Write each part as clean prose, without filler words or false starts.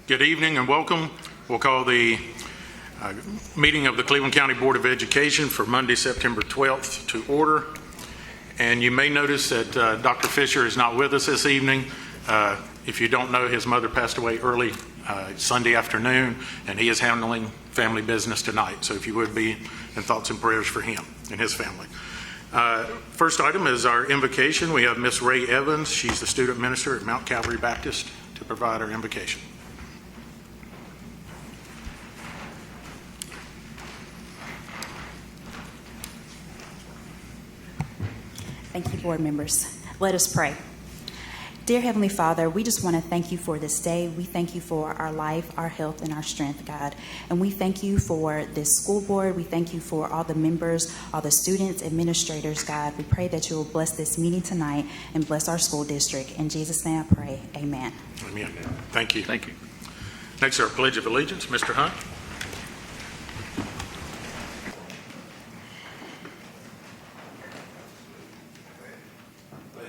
Good evening and welcome. We'll call the meeting of the Cleveland County Board of Education for Monday, September 12th to order. And you may notice that Dr. Fisher is not with us this evening. If you don't know, his mother passed away early Sunday afternoon, and he is handling family business tonight. So if you would be in thoughts and prayers for him and his family. First item is our invocation. We have Miss Ray Evans. She's the student minister at Mount Calvary Baptist to provide our invocation. Thank you, board members. Let us pray. Dear Heavenly Father, we just want to thank you for this day. We thank you for our life, our health, and our strength, God. And we thank you for this school board. We thank you for all the members, all the students, administrators, God. We pray that you will bless this meeting tonight and bless our school district. In Jesus' name I pray, amen. Amen. Thank you. Thank you. Next, our Pledge of Allegiance. Mr. Hunt.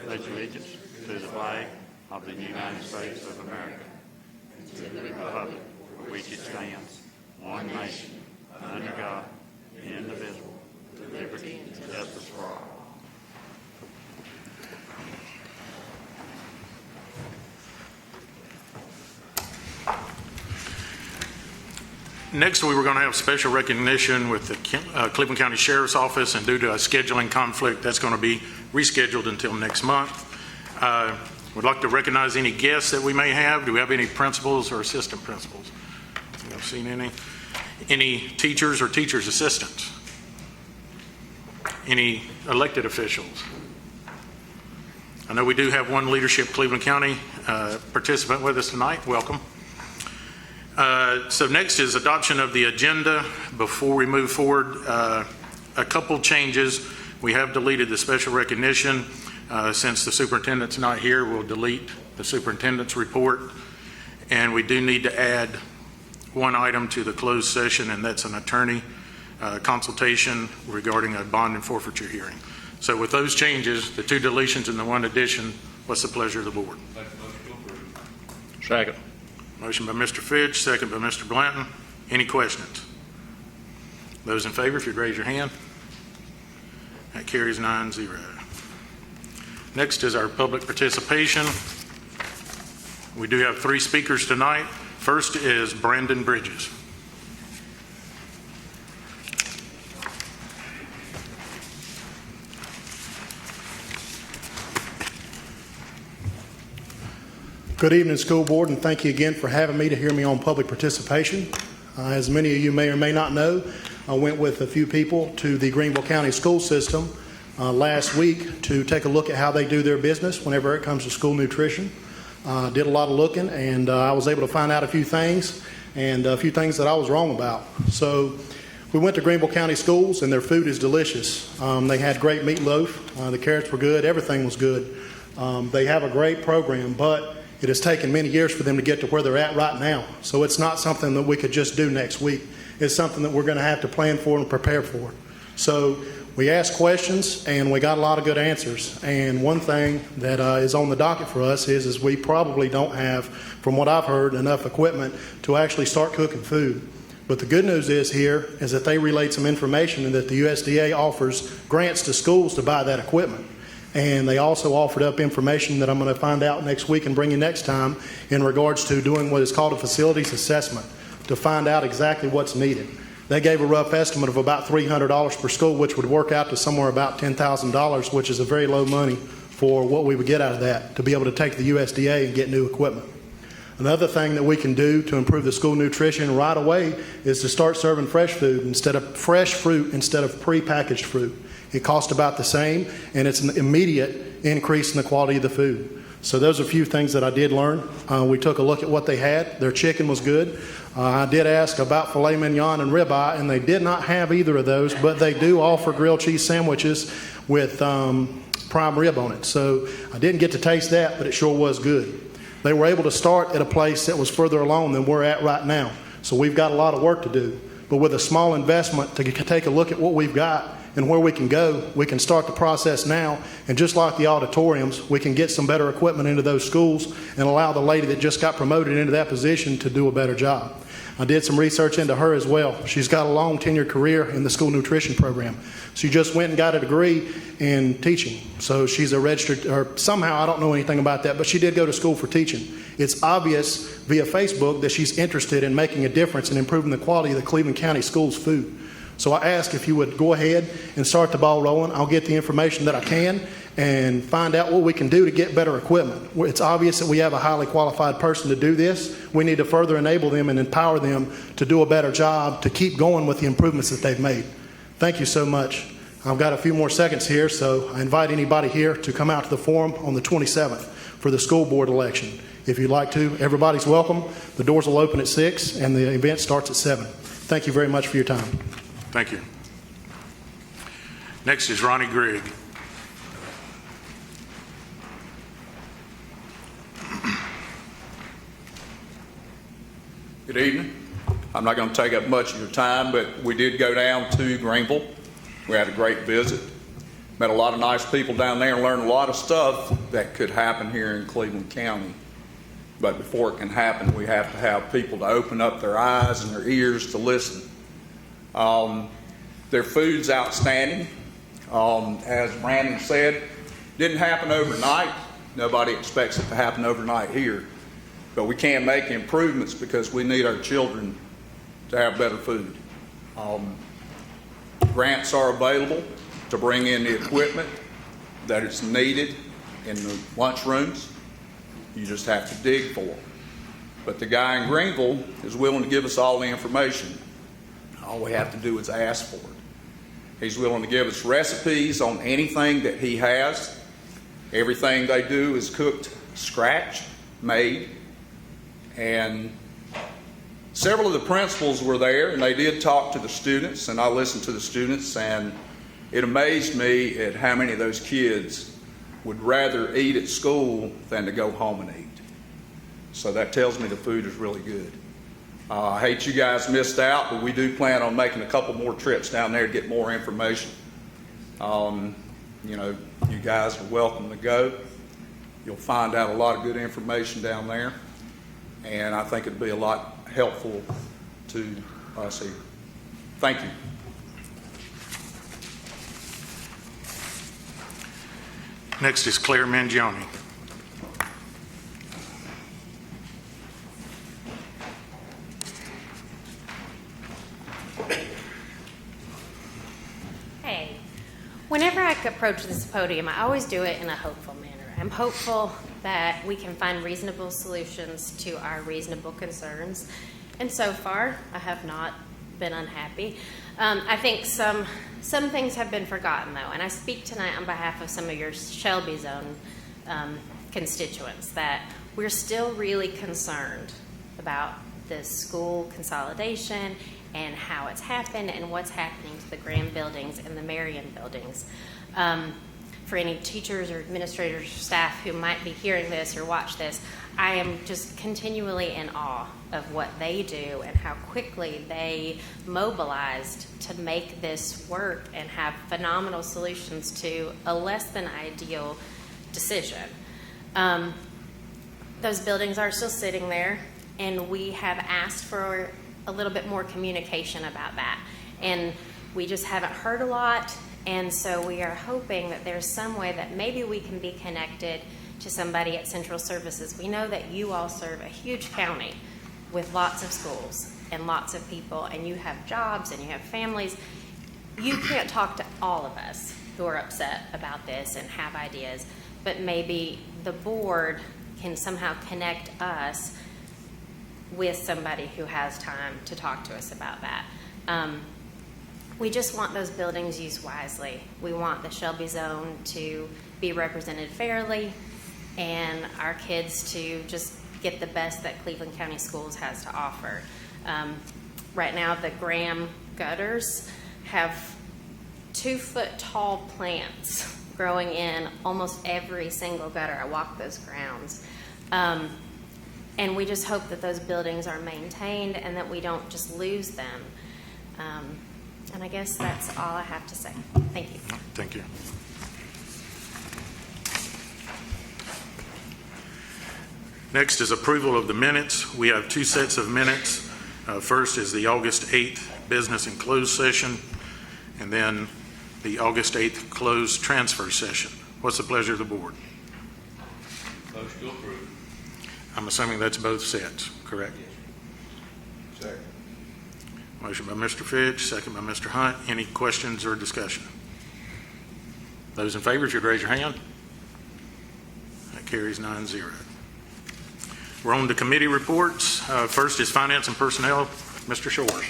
Pledge allegiance to the flag of the United States of America and to the republic for which it stands, one nation, under God, indivisible, with liberty and justice for all. Next, we were going to have special recognition with the Cleveland County Sheriff's Office, and due to a scheduling conflict, that's going to be rescheduled until next month. We'd like to recognize any guests that we may have. Do we have any principals or assistant principals? I've seen any. Any teachers or teachers' assistants? Any elected officials? I know we do have one Leadership Cleveland County participant with us tonight. Welcome. So next is adoption of the agenda. Before we move forward, a couple changes. We have deleted the special recognition. Since the superintendent's not here, we'll delete the superintendent's report. And we do need to add one item to the closed session, and that's an attorney consultation regarding a bond and forfeiture hearing. So with those changes, the two deletions and the one addition, what's the pleasure of the board? Second. Motion by Mr. Fitch, second by Mr. Blanton. Any questions? Those in favor, if you'd raise your hand. That carries 9-0. Next is our public participation. We do have 3 speakers tonight. First is Brandon Bridges. Good evening, school board, and thank you again for having me to hear me on public participation. As many of you may or may not know, I went with a few people to the Greenville County school system last week to take a look at how they do their business whenever it comes to school nutrition. Did a lot of looking, and I was able to find out a few things, and a few things that I was wrong about. So we went to Greenville County Schools, and their food is delicious. They had great meatloaf. The carrots were good. Everything was good. They have a great program, but it has taken many years for them to get to where they're at right now. So it's not something that we could just do next week. It's something that we're going to have to plan for and prepare for. So we asked questions, and we got a lot of good answers. And one thing that is on the docket for us is we probably don't have, from what I've heard, enough equipment to actually start cooking food. But the good news is here is that they relayed some information and that the USDA offers grants to schools to buy that equipment. And they also offered up information that I'm going to find out next week and bring you next time in regards to doing what is called a facilities assessment to find out exactly what's needed. They gave a rough estimate of about $300 per school, which would work out to somewhere about $10,000, which is a very low money for what we would get out of that to be able to take the USDA and get new equipment. Another thing that we can do to improve the school nutrition right away is to start serving fresh fruit instead of prepackaged fruit. It costs about the same, and it's an immediate increase in the quality of the food. So those are a few things that I did learn. We took a look at what they had. Their chicken was good. I did ask about filet mignon and ribeye, and they did not have either of those, but they do offer grilled cheese sandwiches with prime rib on it. So I didn't get to taste that, but it sure was good. They were able to start at a place that was further along than we're at right now. So we've got a lot of work to do. But with a small investment to take a look at what we've got and where we can go, we can start the process now. And just like the auditoriums, we can get some better equipment into those schools and allow the lady that just got promoted into that position to do a better job. I did some research into her as well. She's got a long tenured career in the school nutrition program. She just went and got a degree in teaching. So she's a registered, or somehow, I don't know anything about that, but she did go to school for teaching. It's obvious via Facebook that she's interested in making a difference and improving the quality of the Cleveland County Schools food. So I ask if you would go ahead and start the ball rolling. I'll get the information that I can and find out what we can do to get better equipment. It's obvious that we have a highly qualified person to do this. We need to further enable them and empower them to do a better job, to keep going with the improvements that they've made. Thank you so much. I've got a few more seconds here, so I invite anybody here to come out to the forum on the 27th for the school board election. If you'd like to, everybody's welcome. The doors will open at 6 and the event starts at 7. Thank you very much for your time. Thank you. Next is Ronnie Grigg. Good evening. I'm not going to take up much of your time, but we did go down to Greenville. We had a great visit. Met a lot of nice people down there and learned a lot of stuff that could happen here in Cleveland County. But before it can happen, we have to have people to open up their eyes and their ears to listen. Their food's outstanding. As Brandon said, didn't happen overnight. Nobody expects it to happen overnight here. But we can make improvements because we need our children to have better food. Grants are available to bring in the equipment that is needed in the lunchrooms. You just have to dig for them. But the guy in Greenville is willing to give us all the information. All we have to do is ask for it. He's willing to give us recipes on anything that he has. Everything they do is cooked scratch, made. And several of the principals were there, and they did talk to the students, and I listened to the students, and it amazed me at how many of those kids would rather eat at school than to go home and eat. So that tells me the food is really good. I hate you guys missed out, but we do plan on making a couple more trips down there to get more information. You guys are welcome to go. You'll find out a lot of good information down there, and I think it'd be a lot helpful to us here. Thank you. Next is Claire Mangione. Hey, whenever I approach this podium, I always do it in a hopeful manner. I'm hopeful that we can find reasonable solutions to our reasonable concerns. And so far, I have not been unhappy. I think some things have been forgotten, though, and I speak tonight on behalf of some of your Shelby Zone constituents that we're still really concerned about this school consolidation and how it's happened and what's happening to the Graham buildings and the Marion buildings. For any teachers or administrators or staff who might be hearing this or watch this, I am just continually in awe of what they do and how quickly they mobilized to make this work and have phenomenal solutions to a less than ideal decision. Those buildings are still sitting there, and we have asked for a little bit more communication about that. And we just haven't heard a lot, and so we are hoping that there's some way that maybe we can be connected to somebody at Central Services. We know that you all serve a huge county with lots of schools and lots of people, and you have jobs and you have families. You can't talk to all of us who are upset about this and have ideas, but maybe the board can somehow connect us with somebody who has time to talk to us about that. We just want those buildings used wisely. We want the Shelby Zone to be represented fairly and our kids to just get the best that Cleveland County Schools has to offer. Right now, the Graham gutters have 2-foot-tall plants growing in almost every single gutter. I walk those grounds. And we just hope that those buildings are maintained and that we don't just lose them. And I guess that's all I have to say. Thank you. Thank you. Next is approval of the minutes. We have two sets of minutes. First is the August 8th business and closed session, and then the August 8th closed transfer session. What's the pleasure of the board? Motion to approve. I'm assuming that's both sets, correct? Second. Motion by Mr. Fitch, second by Mr. Hunt. Any questions or discussion? Those in favor, if you'd raise your hand. That carries 9-0. We're on to committee reports. First is Finance and Personnel. Mr. Shores.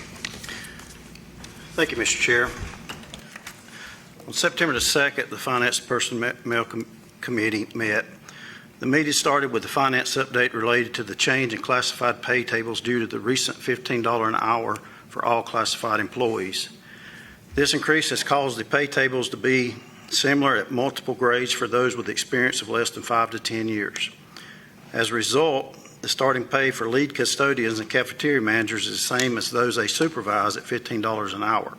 Thank you, Mr. Chair. On September the 2nd, the Finance and Personnel Committee met. The meeting started with the finance update related to the change in classified pay tables due to the recent $15 an hour for all classified employees. This increase has caused the pay tables to be similar at multiple grades for those with experience of less than 5 to 10 years. As a result, the starting pay for lead custodians and cafeteria managers is the same as those they supervise at $15 an hour.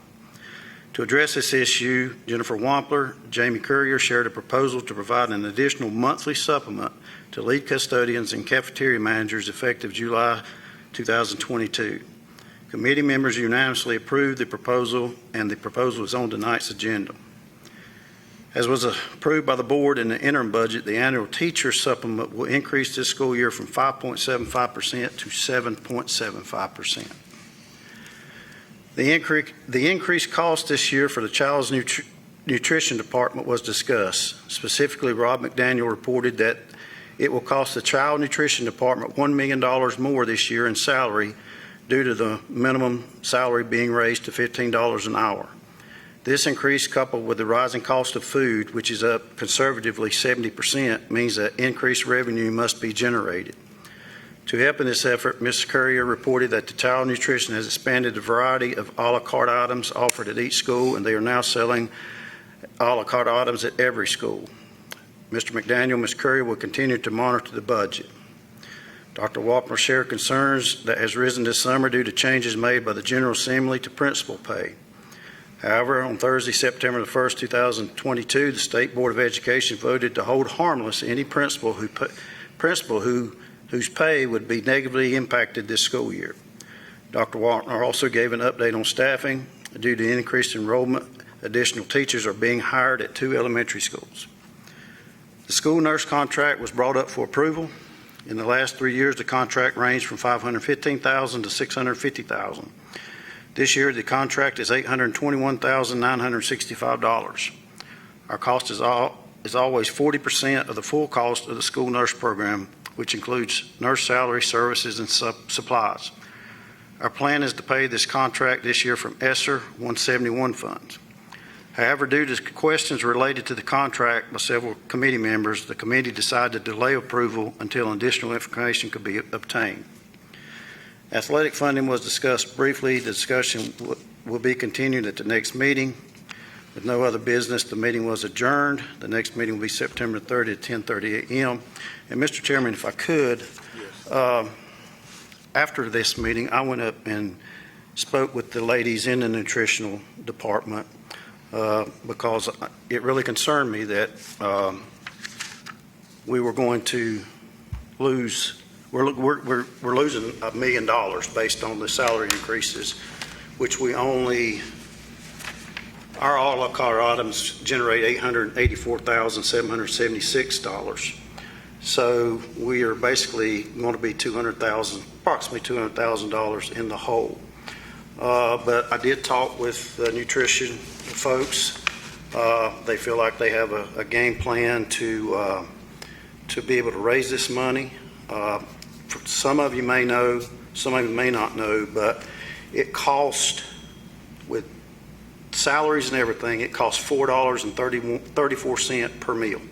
To address this issue, Jennifer Wampler, Jamie Courier shared a proposal to provide an additional monthly supplement to lead custodians and cafeteria managers effective July 2022. Committee members unanimously approved the proposal, and the proposal is on tonight's agenda. As was approved by the board in the interim budget, the annual teacher supplement will increase this school year from 5.75% to 7.75%. The increased cost this year for the child's nutrition department was discussed. Specifically, Rob McDaniel reported that it will cost the child nutrition department $1 million more this year in salary due to the minimum salary being raised to $15 an hour. This increase, coupled with the rising cost of food, which is up conservatively 70%, means that increased revenue must be generated. To help in this effort, Ms. Courier reported that the child nutrition has expanded the variety of a la carte items offered at each school, and they are now selling a la carte items at every school. Mr. McDaniel, Ms. Courier will continue to monitor the budget. Dr. Wampler shared concerns that has risen this summer due to changes made by the General Assembly to principal pay. However, on Thursday, September the 1st, 2022, the State Board of Education voted to hold harmless any principal whose pay would be negatively impacted this school year. Dr. Wampler also gave an update on staffing. Due to increased enrollment, additional teachers are being hired at 2 elementary schools. The school nurse contract was brought up for approval. In the last 3 years, the contract ranged from $515,000 to $650,000. This year, the contract is $821,965. Our cost is always 40% of the full cost of the school nurse program, which includes nurse salary, services, and supplies. Our plan is to pay this contract this year from ESSER 171 funds. However, due to questions related to the contract by several committee members, the committee decided to delay approval until additional information could be obtained. Athletic funding was discussed briefly. The discussion will be continued at the next meeting. With no other business, the meeting was adjourned. The next meeting will be September 30 at 10:30 a.m. And Mr. Chairman, if I could, after this meeting, I went up and spoke with the ladies in the nutritional department because it really concerned me that we were going to lose. We're losing $1 million based on the salary increases, which we only, our a la carte items generate $884,776. So we are basically going to be approximately $200,000 in the hole. But I did talk with the nutrition folks. They feel like they have a game plan to be able to raise this money. Some of you may know, some of you may not know, but it cost, with salaries and everything, it costs $4.34 per meal.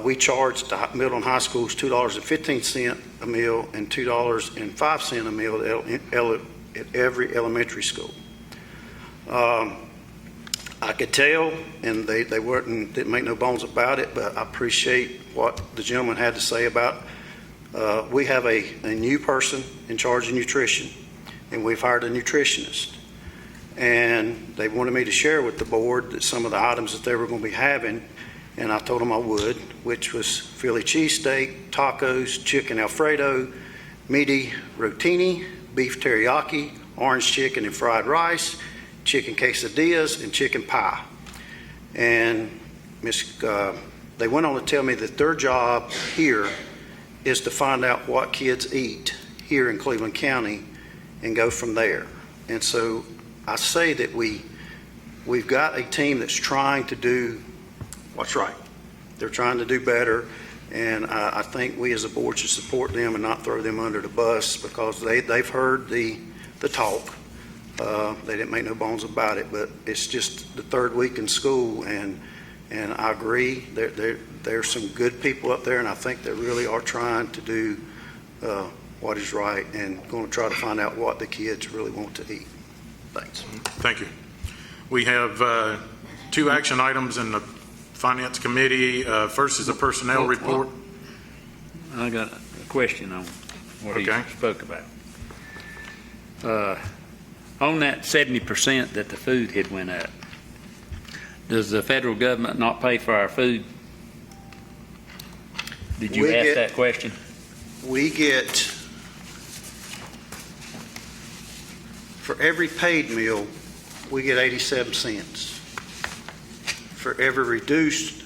We charge the middle and high schools $2.15 a meal and $2.05 a meal at every elementary school. I could tell, and they didn't make no bones about it, but I appreciate what the gentleman had to say about we have a new person in charge of nutrition, and we've hired a nutritionist. and they wanted me to share with the board that some of the items that they were going to be having, and I told them I would, which was Philly cheesesteak, tacos, chicken Alfredo, meaty rotini, beef teriyaki, orange chicken and fried rice, chicken quesadillas, and chicken pie. And they went on to tell me that their job here is to find out what kids eat here in Cleveland County and go from there. And so I say that we've got a team that's trying to do what's right. They're trying to do better, and I think we as a board should support them and not throw them under the bus, because they've heard the talk. They didn't make no bones about it, but it's just the third week in school, and I agree. There's some good people up there, and I think they really are trying to do what is right and going to try to find out what the kids really want to eat. Thanks. Thank you. We have 2 action items in the Finance Committee. First is a personnel report. I got a question on what he Okay. spoke about. On that 70% that the food had went up, does the federal government not pay for our food? Did you We ask get- that question? We get, for every paid meal, we get 87 cents. For every reduced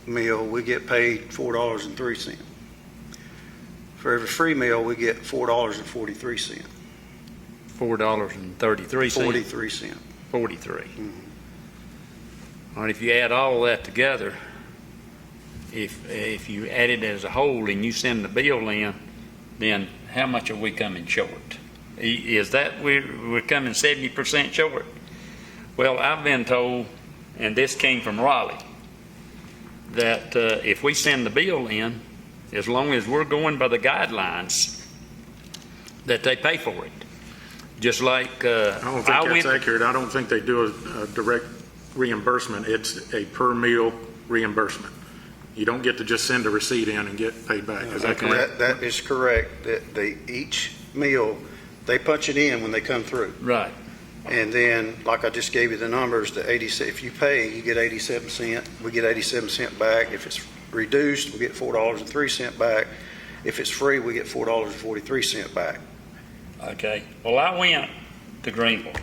meal, we get paid $4.03. For every free meal, we get $4.43. $4.33. 43 cents. 43. All right, if you add all that together, if you add it as a whole and you send the bill in, then how much are we coming short? Is that we're coming 70% short? Well, I've been told, and this came from Raleigh, that if we send the bill in, as long as we're going by the guidelines, that they pay for it. Just like I don't think that's accurate. I don't think they do a direct reimbursement. It's a per meal reimbursement. You don't get to just send a receipt in and get paid back. Is that correct? That is correct. That each meal, they punch it in when they come through. Right. And then, like I just gave you the numbers, if you pay, you get 87 cents. We get 87 cents back. If it's reduced, we get $4.03 back. If it's free, we get $4.43 back. Okay. Well, I went to Greenville,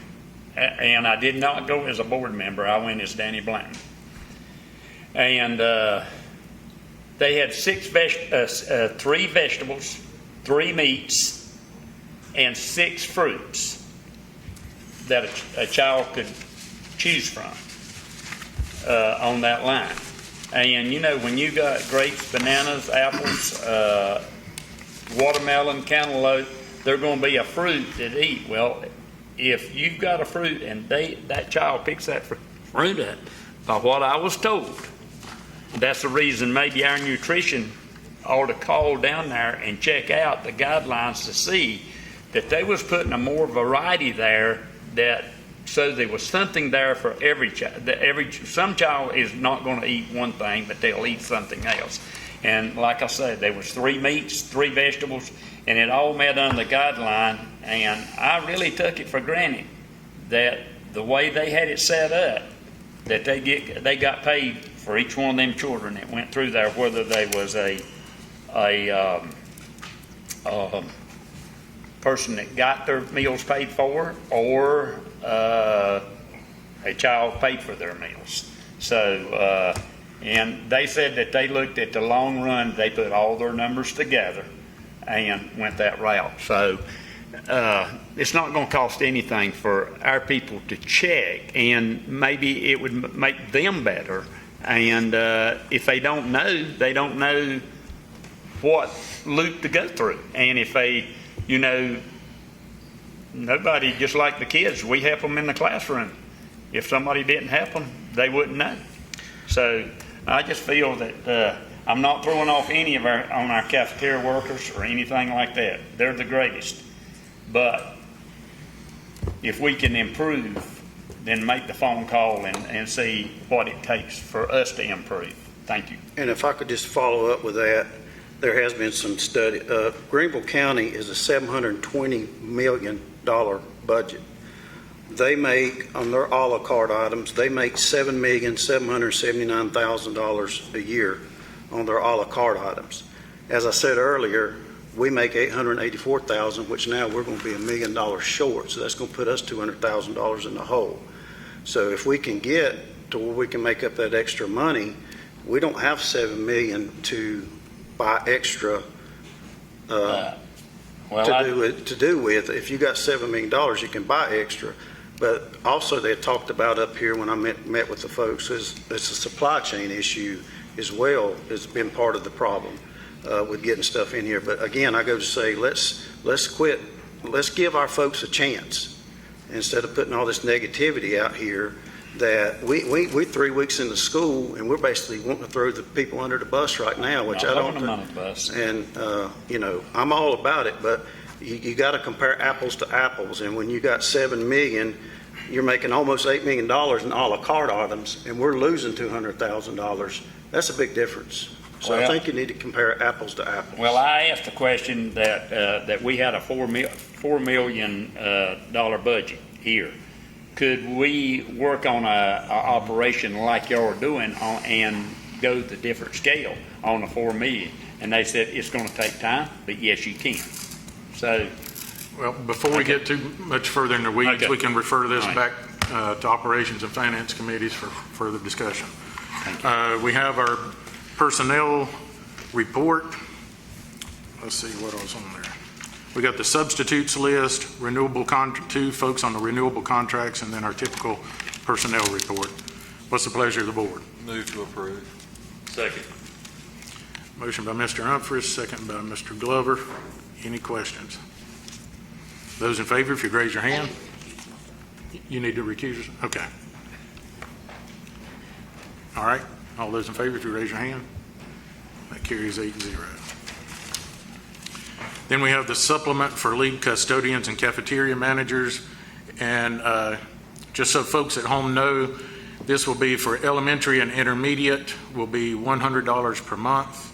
and I did not go as a board member. I went as Danny Blanton. And they had 3 vegetables, 3 meats, and 6 fruits that a child could choose from on that line. And, you know, when you got grapes, bananas, apples, watermelon, cantaloupe, they're going to be a fruit to eat. Well, if you've got a fruit and that child picks that fruit up, by what I was told, that's the reason maybe our nutrition ought to call down there and check out the guidelines to see that they was putting a more variety there, that so there was something there for every child. Some child is not going to eat one thing, but they'll eat something else. And like I said, there was 3 meats, 3 vegetables, and it all met under the guideline. And I really took it for granted that the way they had it set up, that they got paid for each one of them children that went through there, whether they was a person that got their meals paid for, or a child paid for their meals. So, and they said that they looked at the long run, they put all their numbers together and went that route. So, it's not going to cost anything for our people to check, and maybe it would make them better. And if they don't know what loop to go through. And if they, you know, nobody, just like the kids, we help them in the classroom. If somebody didn't help them, they wouldn't know. So I just feel that I'm not throwing off any of our cafeteria workers or anything like that. They're the greatest. But if we can improve, then make the phone call and see what it takes for us to improve. Thank you. And if I could just follow up with that, there has been some study. Greenville County is a $720 million budget. they make, on their a la carte items, they make $7,779,000 a year on their a la carte items. As I said earlier, we make $884,000, which now we're going to be $1 million short, so that's going to put us $200,000 in the hole. So if we can get to where we can make up that extra money, we don't have $7 million to buy extra to do with. If you got $7 million, you can buy extra. But also they had talked about up here when I met with the folks, is it's a supply chain issue as well has been part of the problem with getting stuff in here. But again, I go to say, let's give our folks a chance instead of putting all this negativity out here that we're 3 weeks into school and we're basically wanting to throw the people under the bus right now, which I don't. And I'm all about it, but you got to compare apples to apples. And when you got $7 million, you're making almost $8 million in a la carte items, and we're losing $200,000. That's a big difference. So I think you need to compare apples to apples. Well, I asked a question that we had a $4 million budget here. Could we work on a operation like y'all are doing and go to different scale on the $4 million? And they said it's going to take time, but yes, you can. So, Well, before we get too much further in the weeds, Okay. we can refer this All right. back to Operations and Finance Committees for further discussion. We have our personnel report. Let's see what else on there. We got the substitutes list, two folks on the renewable contracts, and then our typical personnel report. What's the pleasure of the board? Move to approve. second. Motion by Mr. Humphries, second by Mr. Glover. Any questions? Those in favor, if you'd raise your hand. You need to recuse yourself? Okay. All right. All those in favor, if you raise your hand. That carries 8-0. Then we have the supplement for lead custodians and cafeteria managers. And just so folks at home know, this will be for elementary and intermediate will be $100 per month.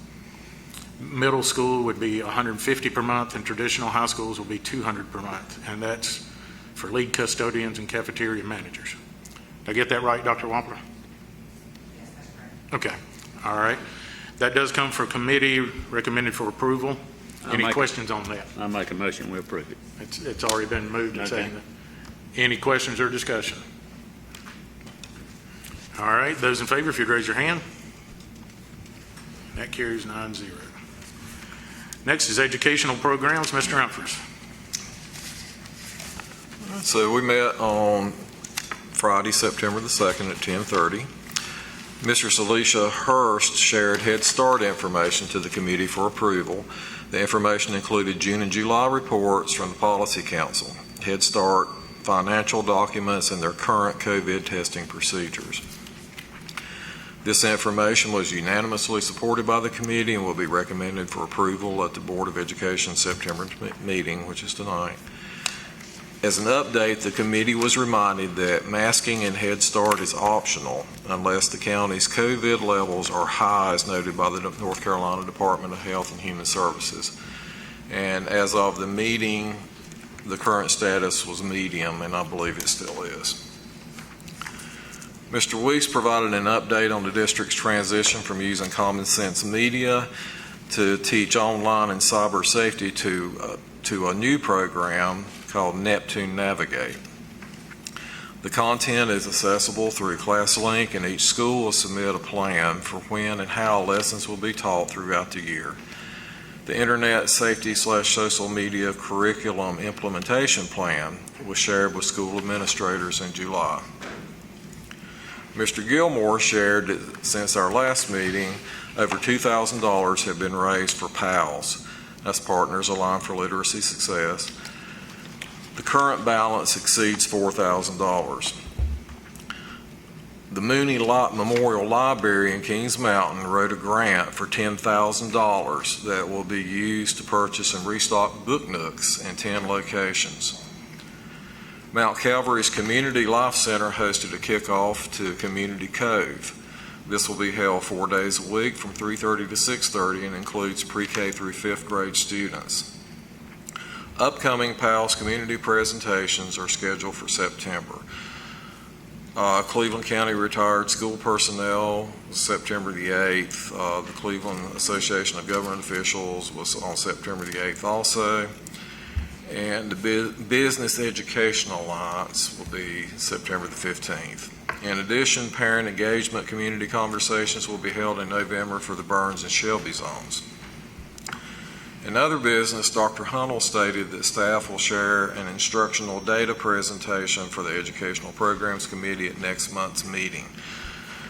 Middle school would be $150 per month, and traditional high schools will be $200 per month. And that's for lead custodians and cafeteria managers. Did I get that right, Dr. Wampler? Yes, that's correct. Okay. All right. That does come for committee, recommended for approval. Any questions on that? I make a motion, we approve it. It's already been moved and Okay. seconded. Any questions or discussion? All right, those in favor, if you'd raise your hand. That carries 9-0. Next is educational programs. Mr. Humphries. So we met on Friday, September the 2nd at 10:30. Mrs. Alicia Hurst shared Head Start information to the committee for approval. The information included June and July reports from the Policy Council, Head Start financial documents, and their current COVID testing procedures. This information was unanimously supported by the committee and will be recommended for approval at the Board of Education September meeting, which is tonight. As an update, the committee was reminded that masking in Head Start is optional unless the county's COVID levels are high, as noted by the North Carolina Department of Health and Human Services. And as of the meeting, the current status was medium, and I believe it still is. Mr. Weiss provided an update on the district's transition from using Common Sense Media to teach online and cyber safety to a new program called Neptune Navigate. The content is accessible through ClassLink, and each school will submit a plan for when and how lessons will be taught throughout the year. The Internet Safety/Social Media Curriculum Implementation Plan was shared with school administrators in July. Mr. Gilmore shared that since our last meeting, over $2,000 have been raised for PALS, that's Partners Aligned for Literacy Success. The current balance exceeds $4,000. The Mooney Memorial Library in Kings Mountain wrote a grant for $10,000 that will be used to purchase and restock book nooks in 10 locations. Mount Calvary's Community Life Center hosted a kickoff to Community Cove. This will be held 4 days a week from 3:30 to 6:30 and includes pre-K through 5th grade students. Upcoming PALS community presentations are scheduled for September. Cleveland County Retired School Personnel, September the 8th. The Cleveland Association of Government Officials was on September the 8th also. And the Business Education Alliance will be September the 15th. In addition, parent engagement community conversations will be held in November for the Burns and Shelby zones. In other business, Dr. Hunnell stated that staff will share an instructional data presentation for the Educational Programs Committee at next month's meeting.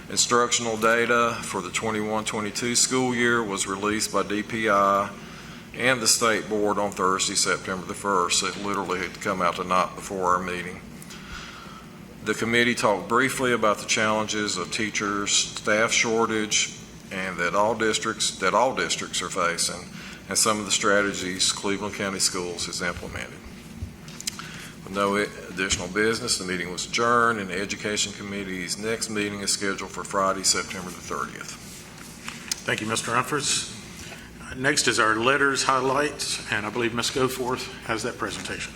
Instructional data for the 21-22 school year was released by DPI and the State Board on Thursday, September the 1st. So it literally had come out the night before our meeting. The committee talked briefly about the challenges of teachers, staff shortage, and that all districts are facing, and some of the strategies Cleveland County Schools has implemented. With no additional business, the meeting was adjourned, and the Education Committee's next meeting is scheduled for Friday, September the 30th. Thank you, Mr. Humphries. Next is our letters highlights, and I believe Ms. Goforth has that presentation.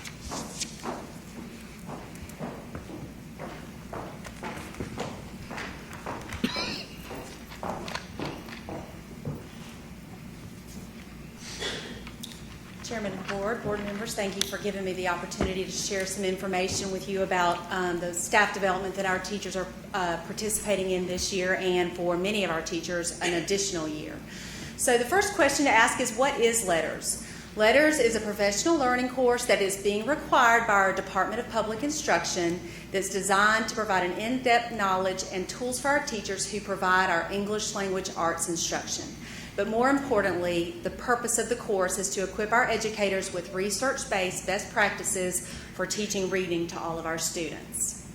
Chairman of the board members, thank you for giving me the opportunity to share some information with you about the staff development that our teachers are participating in this year, and for many of our teachers, an additional year. So the first question to ask is, what is LETRS? LETRS is a professional learning course that is being required by our Department of Public Instruction that's designed to provide an in-depth knowledge and tools for our teachers who provide our English language arts instruction. But more importantly, the purpose of the course is to equip our educators with research-based best practices for teaching reading to all of our students.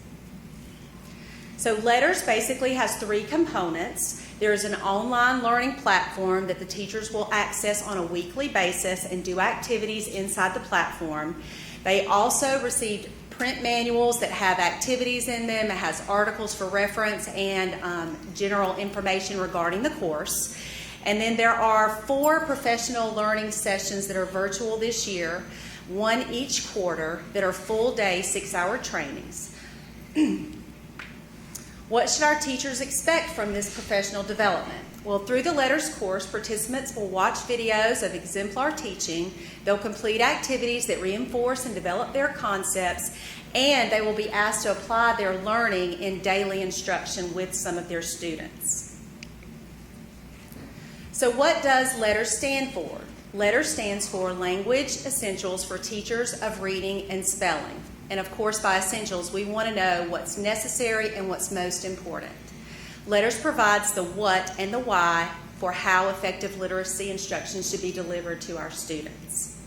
So LETRS basically has three components. There is an online learning platform that the teachers will access on a weekly basis and do activities inside the platform. They also received print manuals that have activities in them. It has articles for reference and general information regarding the course. And then there are 4 professional learning sessions that are virtual this year, 1 each quarter, that are full-day 6-hour trainings. What should our teachers expect from this professional development? Well, through the LETRS course, participants will watch videos of exemplar teaching. They'll complete activities that reinforce and develop their concepts, and they will be asked to apply their learning in daily instruction with some of their students. So what does LETRS stand for? LETRS stands for Language Essentials for Teachers of Reading and Spelling. And of course, by essentials, we want to know what's necessary and what's most important. LETRS provides the what and the why for how effective literacy instruction should be delivered to our students.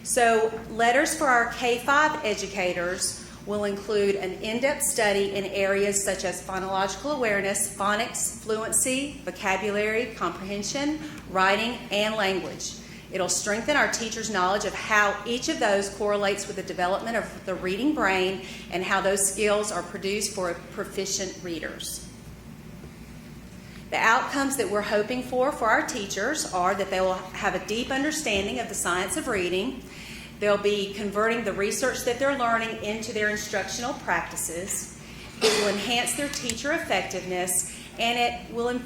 So LETRS for our K-5 educators will include an in-depth study in areas such as phonological awareness, phonics, fluency, vocabulary, comprehension, writing, and language. It'll strengthen our teachers' knowledge of how each of those correlates with the development of the reading brain and how those skills are produced for proficient readers. The outcomes that we're hoping for our teachers are that they will have a deep understanding of the science of reading. They'll be converting the research that they're learning into their instructional practices. It will enhance their teacher effectiveness, and it will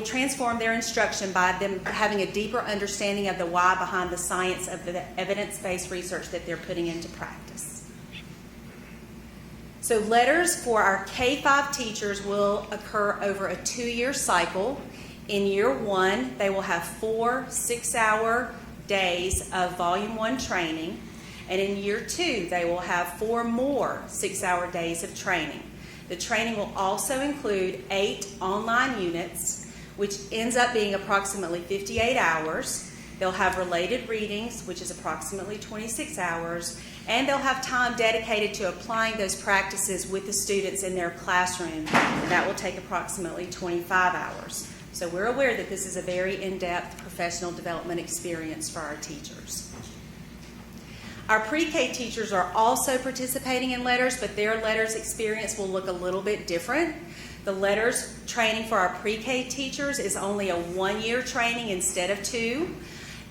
transform their instruction by them having a deeper understanding of the why behind the science of the evidence-based research that they're putting into practice. So LETRS for our K-5 teachers will occur over a 2-year cycle. In year 1, they will have 4 6-hour days of Volume 1 training, and in year 2, they will have 4 more 6-hour days of training. The training will also include 8 online units, which ends up being approximately 58 hours. They'll have related readings, which is approximately 26 hours, and they'll have time dedicated to applying those practices with the students in their classroom, and that will take approximately 25 hours. So we're aware that this is a very in-depth professional development experience for our teachers. Our pre-K teachers are also participating in LETRS, but their LETRS experience will look a little bit different. The LETRS training for our pre-K teachers is only a 1-year training instead of 2.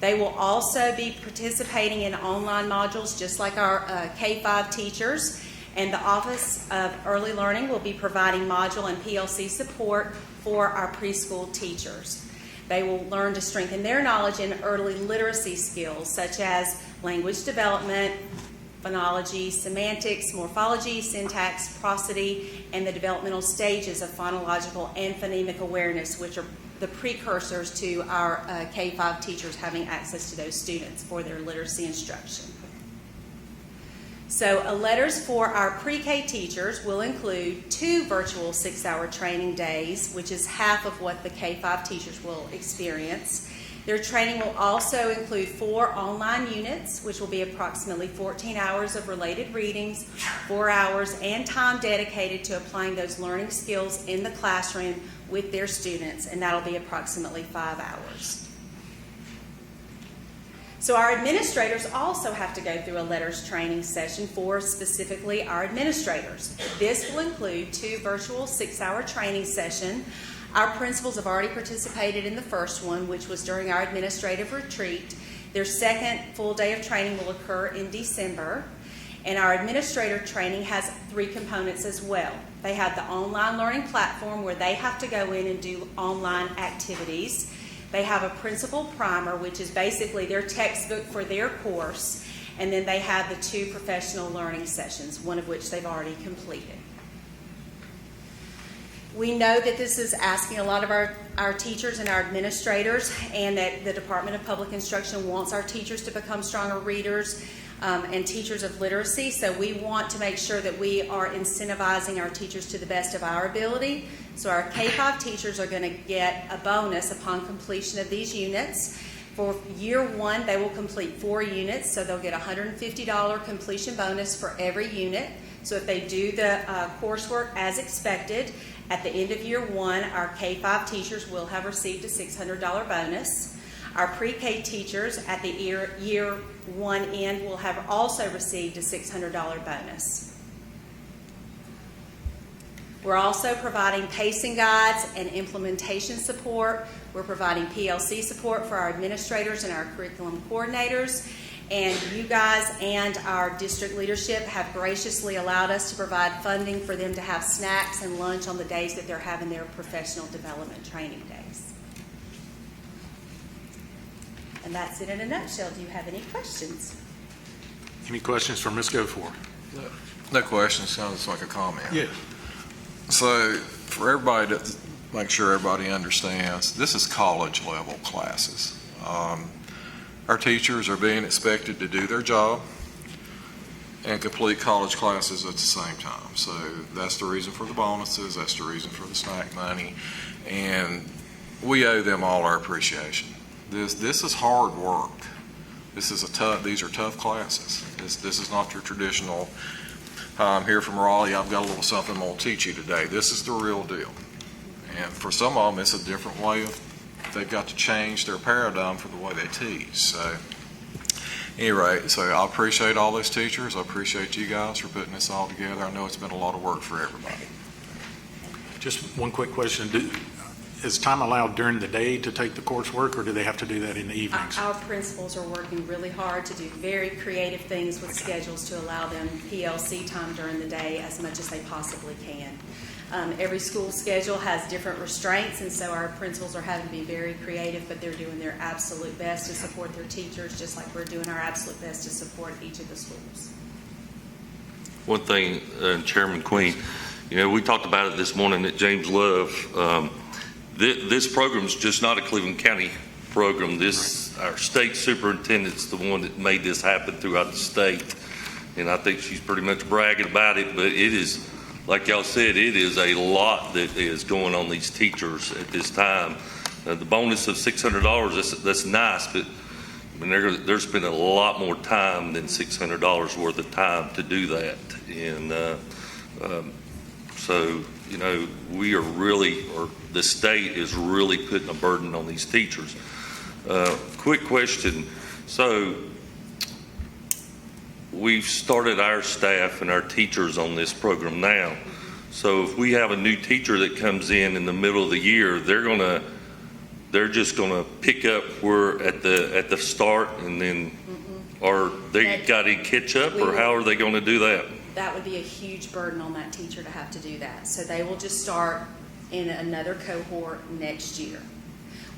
They will also be participating in online modules just like our K-5 teachers, and the Office of Early Learning will be providing module and PLC support for our preschool teachers. They will learn to strengthen their knowledge in early literacy skills such as language development, phonology, semantics, morphology, syntax, prosody, and the developmental stages of phonological and phonemic awareness, which are the precursors to our K-5 teachers having access to those students for their literacy instruction. So letters for our pre-K teachers will include 2 virtual 6-hour training days, which is half of what the K-5 teachers will experience. Their training will also include 4 online units, which will be approximately 14 hours of related readings, 4 hours, and time dedicated to applying those learning skills in the classroom with their students, and that'll be approximately 5 hours. So our administrators also have to go through a letters training session for specifically our administrators. This will include 2 virtual 6-hour training sessions. Our principals have already participated in the first one, which was during our administrative retreat. Their second full day of training will occur in December. And our administrator training has 3 components as well. They have the online learning platform where they have to go in and do online activities. They have a principal primer, which is basically their textbook for their course. And then they have the 2 professional learning sessions, one of which they've already completed. We know that this is asking a lot of our teachers and our administrators, and that the Department of Public Instruction wants our teachers to become stronger readers and teachers of literacy. So we want to make sure that we are incentivizing our teachers to the best of our ability. So our K-5 teachers are going to get a bonus upon completion of these units. For year 1, they will complete 4 units, so they'll get a $150 completion bonus for every unit. So if they do the coursework as expected, at the end of year 1, our K-5 teachers will have received a $600 bonus. Our pre-K teachers at the year 1 end will have also received a $600 bonus. We're also providing pacing guides and implementation support. We're providing PLC support for our administrators and our curriculum coordinators. And you guys and our district leadership have graciously allowed us to provide funding for them to have snacks and lunch on the days that they're having their professional development training days. And that's it in a nutshell. Do you have any questions? Any questions for Ms. Goforth? No questions, sounds like a comment. Yes. So for everybody to make sure everybody understands, this is college level classes. Our teachers are being expected to do their job and complete college classes at the same time. So that's the reason for the bonuses, that's the reason for the snack money, and we owe them all our appreciation. This is hard work. These are tough classes. This is not your traditional, I'm here from Raleigh, I've got a little something I'm going to teach you today. This is the real deal. And for some of them, it's a different way of, they've got to change their paradigm for the way they teach. So anyway, so I appreciate all those teachers. I appreciate you guys for putting this all together. I know it's been a lot of work for everybody. Just one quick question. Is time allowed during the day to take the coursework, or do they have to do that in the evenings? Our principals are working really hard to do very creative things with schedules to allow them PLC time during the day as much as they possibly can. Every school schedule has different restraints, and so our principals are having to be very creative, but they're doing their absolute best to support their teachers, just like we're doing our absolute best to support each of the schools. One thing, Chairman Queen, we talked about it this morning at James Love. This program is just not a Cleveland County program. Our state superintendent's the one that made this happen throughout the state, and I think she's pretty much bragging about it, but it is, like y'all said, it is a lot that is going on these teachers at this time. The bonus of $600, that's nice, but I mean, there's been a lot more time than $600 worth of time to do that. And so, we are really, or the state is really putting a burden on these teachers. Quick question. So, we've started our staff and our teachers on this program now. So if we have a new teacher that comes in the middle of the year, they're going to they're just going to pick up where at the start and then, or they got to catch up, or how are they going to do that? That would be a huge burden on that teacher to have to do that. So they will just start in another cohort next year.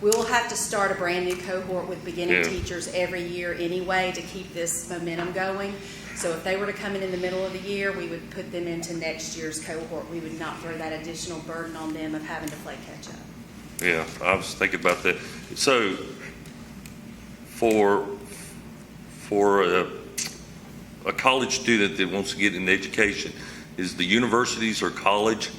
We will have to start a brand new cohort with beginning teachers every year anyway to keep this momentum going. So if they were to come in the middle of the year, we would put them into next year's cohort. We would not throw that additional burden on them of having to play catch up. Yeah, I was thinking about that. So for a college student that wants to get an education, is the universities or college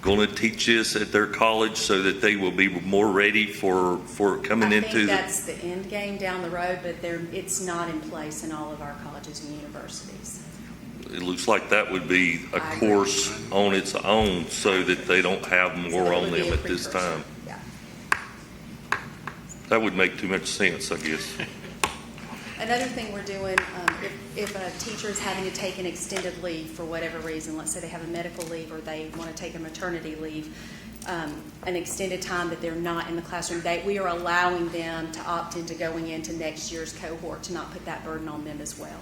going to teach this at their college so that they will be more ready for coming into I think that's the end game down the road, but it's not in place in all of our colleges and universities. It looks like that would be a course on its own so that they don't have more on them at this time. Yeah. That would make too much sense, I guess. Another thing we're doing, if a teacher is having to take an extended leave for whatever reason, let's say they have a medical leave or they want to take a maternity leave, an extended time that they're not in the classroom, we are allowing them to opt into going into next year's cohort to not put that burden on them as well.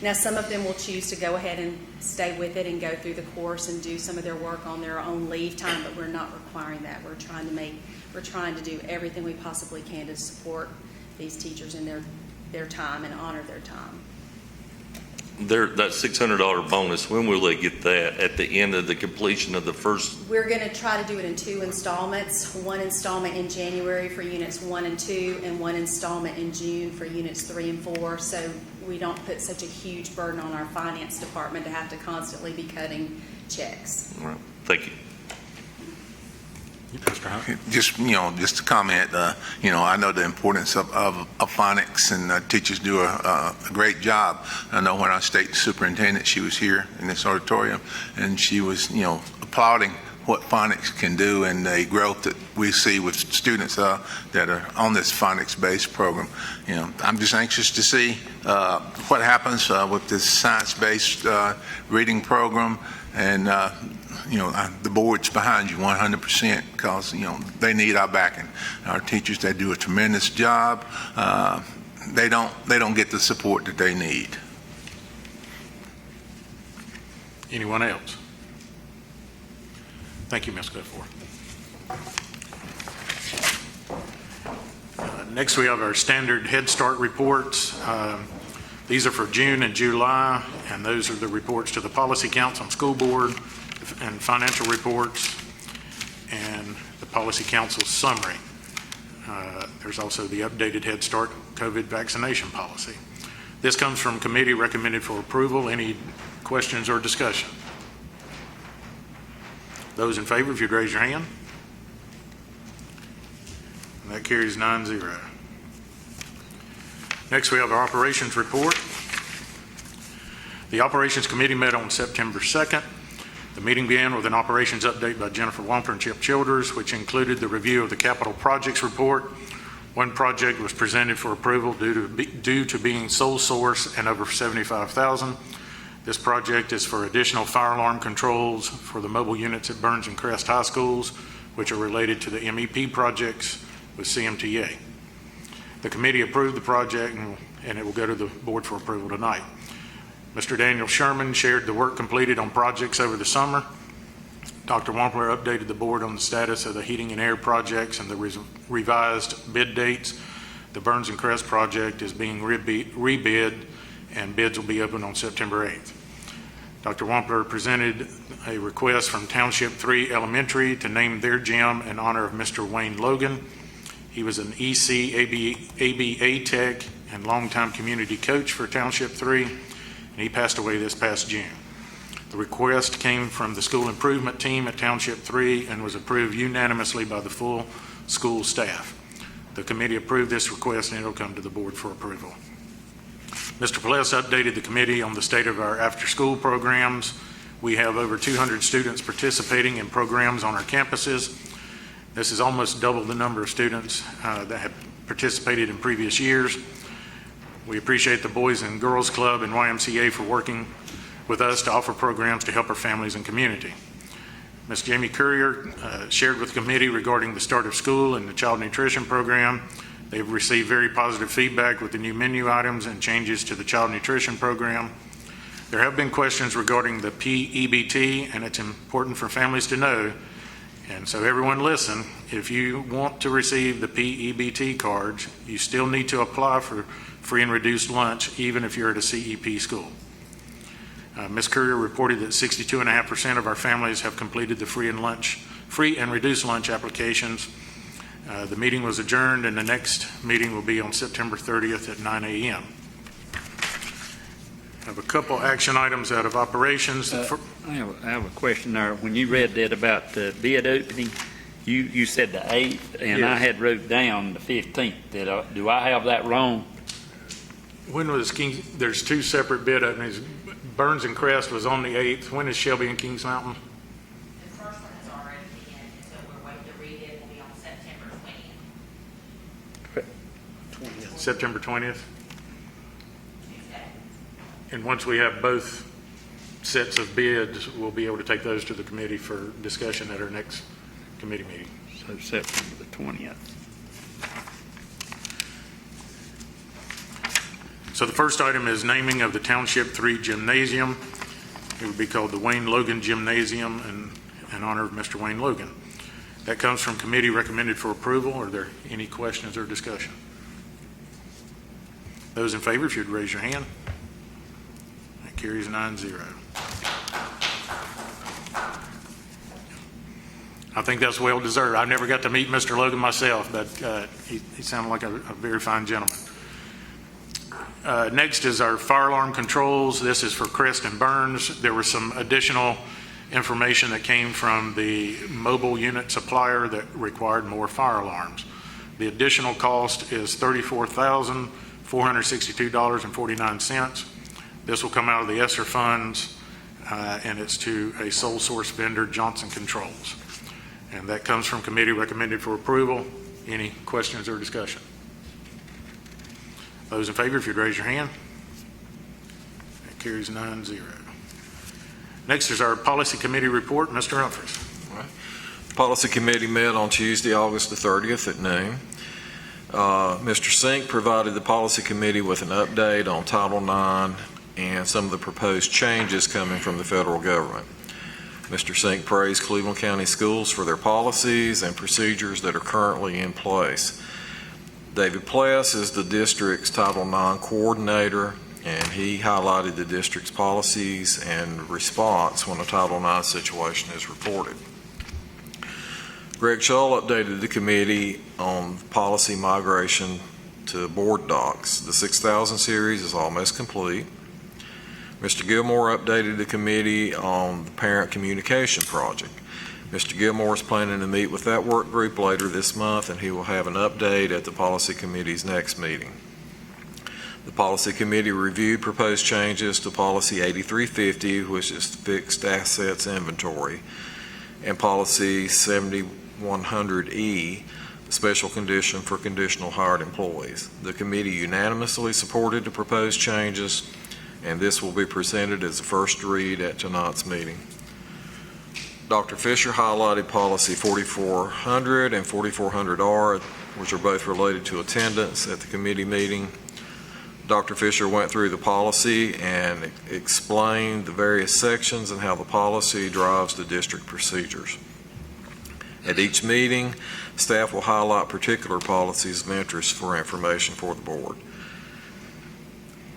Now, some of them will choose to go ahead and stay with it and go through the course and do some of their work on their own leave time, but we're not requiring that. We're trying to do everything we possibly can to support these teachers in their time and honor their time. That $600 bonus, when will they get that? At the end of the completion of the first? We're going to try to do it in 2 installments. 1 installment in January for units 1 and 2, and 1 installment in June for units 3 and 4. So we don't put such a huge burden on our finance department to have to constantly be cutting checks. All right. Thank you. Mr. Hunt? Just to comment, I know the importance of phonics, and teachers do a great job. I know when our state superintendent, she was here in this auditorium, and she was, applauding what phonics can do and the growth that we see with students that are on this phonics-based program. I'm just anxious to see what happens with this science-based reading program, and the board's behind you 100% because, they need our backing. Our teachers, they do a tremendous job. They don't get the support that they need. Anyone else? Thank you, Ms. Clifford. Next, we have our standard Head Start reports. These are for June and July, and those are the reports to the Policy Council and School Board, and financial reports, and the Policy Council's summary. There's also the updated Head Start COVID vaccination policy. This comes from committee recommended for approval. Any questions or discussion? Those in favor, if you'd raise your hand. And that carries 9-0. Next, we have our operations report. The Operations Committee met on September 2nd. The meeting began with an operations update by Jennifer Wamper and Chip Childers, which included the review of the capital projects report. One project was presented for approval due to being sole source and over $75,000. This project is for additional fire alarm controls for the mobile units at Burns and Crest High Schools, which are related to the MEP projects with CMTA. The committee approved the project, and it will go to the board for approval tonight. Mr. Daniel Sherman shared the work completed on projects over the summer. Dr. Wampler updated the board on the status of the heating and air projects and the revised bid dates. The Burns and Crest project is being rebid, and bids will be open on September 8th. Dr. Wampler presented a request from Township 3 Elementary to name their gym in honor of Mr. Wayne Logan. He was an EC ABA Tech and longtime community coach for Township 3, and he passed away this past June. The request came from the school improvement team at Township 3 and was approved unanimously by the full school staff. The committee approved this request, and it'll come to the board for approval. Mr. Pelez updated the committee on the state of our after-school programs. We have over 200 students participating in programs on our campuses. This is almost double the number of students that have participated in previous years. We appreciate the Boys and Girls Club and YMCA for working with us to offer programs to help our families and community. Ms. Jamie Courier shared with the committee regarding the start of school and the child nutrition program. They've received very positive feedback with the new menu items and changes to the child nutrition program. There have been questions regarding the PEBT, and it's important for families to know. And so everyone listen, if you want to receive the PEBT cards, you still need to apply for free and reduced lunch, even if you're at a CEP school. Ms. Courier reported that 62.5% of our families have completed the free and reduced lunch applications. The meeting was adjourned, and the next meeting will be on September 30th at 9 a.m. I have a couple action items out of operations. I have a question there. When you read that about the bid opening, you said the 8th, and I Yes. had wrote down the 15th. Do I have that wrong? When was there's two separate bid openings. Burns and Crest was on the 8th. When is Shelby and Kings Mountain? The first one has already been, and so we're waiting to read it, will be on September 20th. September 20th. Tuesday. And once we have both sets of bids, we'll be able to take those to the committee for discussion at our next committee meeting. So September the 20th. So the first item is naming of the Township 3 Gymnasium. It would be called the Wayne Logan Gymnasium in honor of Mr. Wayne Logan. That comes from committee, recommended for approval. Are there any questions or discussion? Those in favor, if you'd raise your hand. That carries 9-0. I think that's well deserved. I never got to meet Mr. Logan myself, but he sounded like a very fine gentleman. Next is our fire alarm controls. This is for Crest and Burns. There was some additional information that came from the mobile unit supplier that required more fire alarms. The additional cost is $34,462.49. This will come out of the ESSER funds, and it's to a sole source vendor, Johnson Controls. And that comes from committee, recommended for approval. Any questions or discussion? Those in favor, if you'd raise your hand. That carries 9-0. Next is our policy committee report. Mr. Humphries. Policy Committee met on Tuesday, August the 30th at noon. Mr. Sink provided the Policy Committee with an update on Title IX and some of the proposed changes coming from the federal government. Mr. Sink praised Cleveland County Schools for their policies and procedures that are currently in place. David Pless is the district's Title IX coordinator, and he highlighted the district's policies and response when a Title IX situation is reported. Greg Shull updated the committee on policy migration to board docs. The 6000 series is almost complete. Mr. Gilmore updated the committee on the parent communication project. Mr. Gilmore is planning to meet with that work group later this month, and he will have an update at the Policy Committee's next meeting. The Policy Committee reviewed proposed changes to Policy 8350, which is fixed assets inventory, and Policy 7100E, special condition for conditional hired employees. The committee unanimously supported the proposed changes, and this will be presented as a first read at tonight's meeting. Dr. Fisher highlighted Policy 4400 and 4400R, which are both related to attendance at the committee meeting. Dr. Fisher went through the policy and explained the various sections and how the policy drives the district procedures. At each meeting, staff will highlight particular policies of interest for information for the board.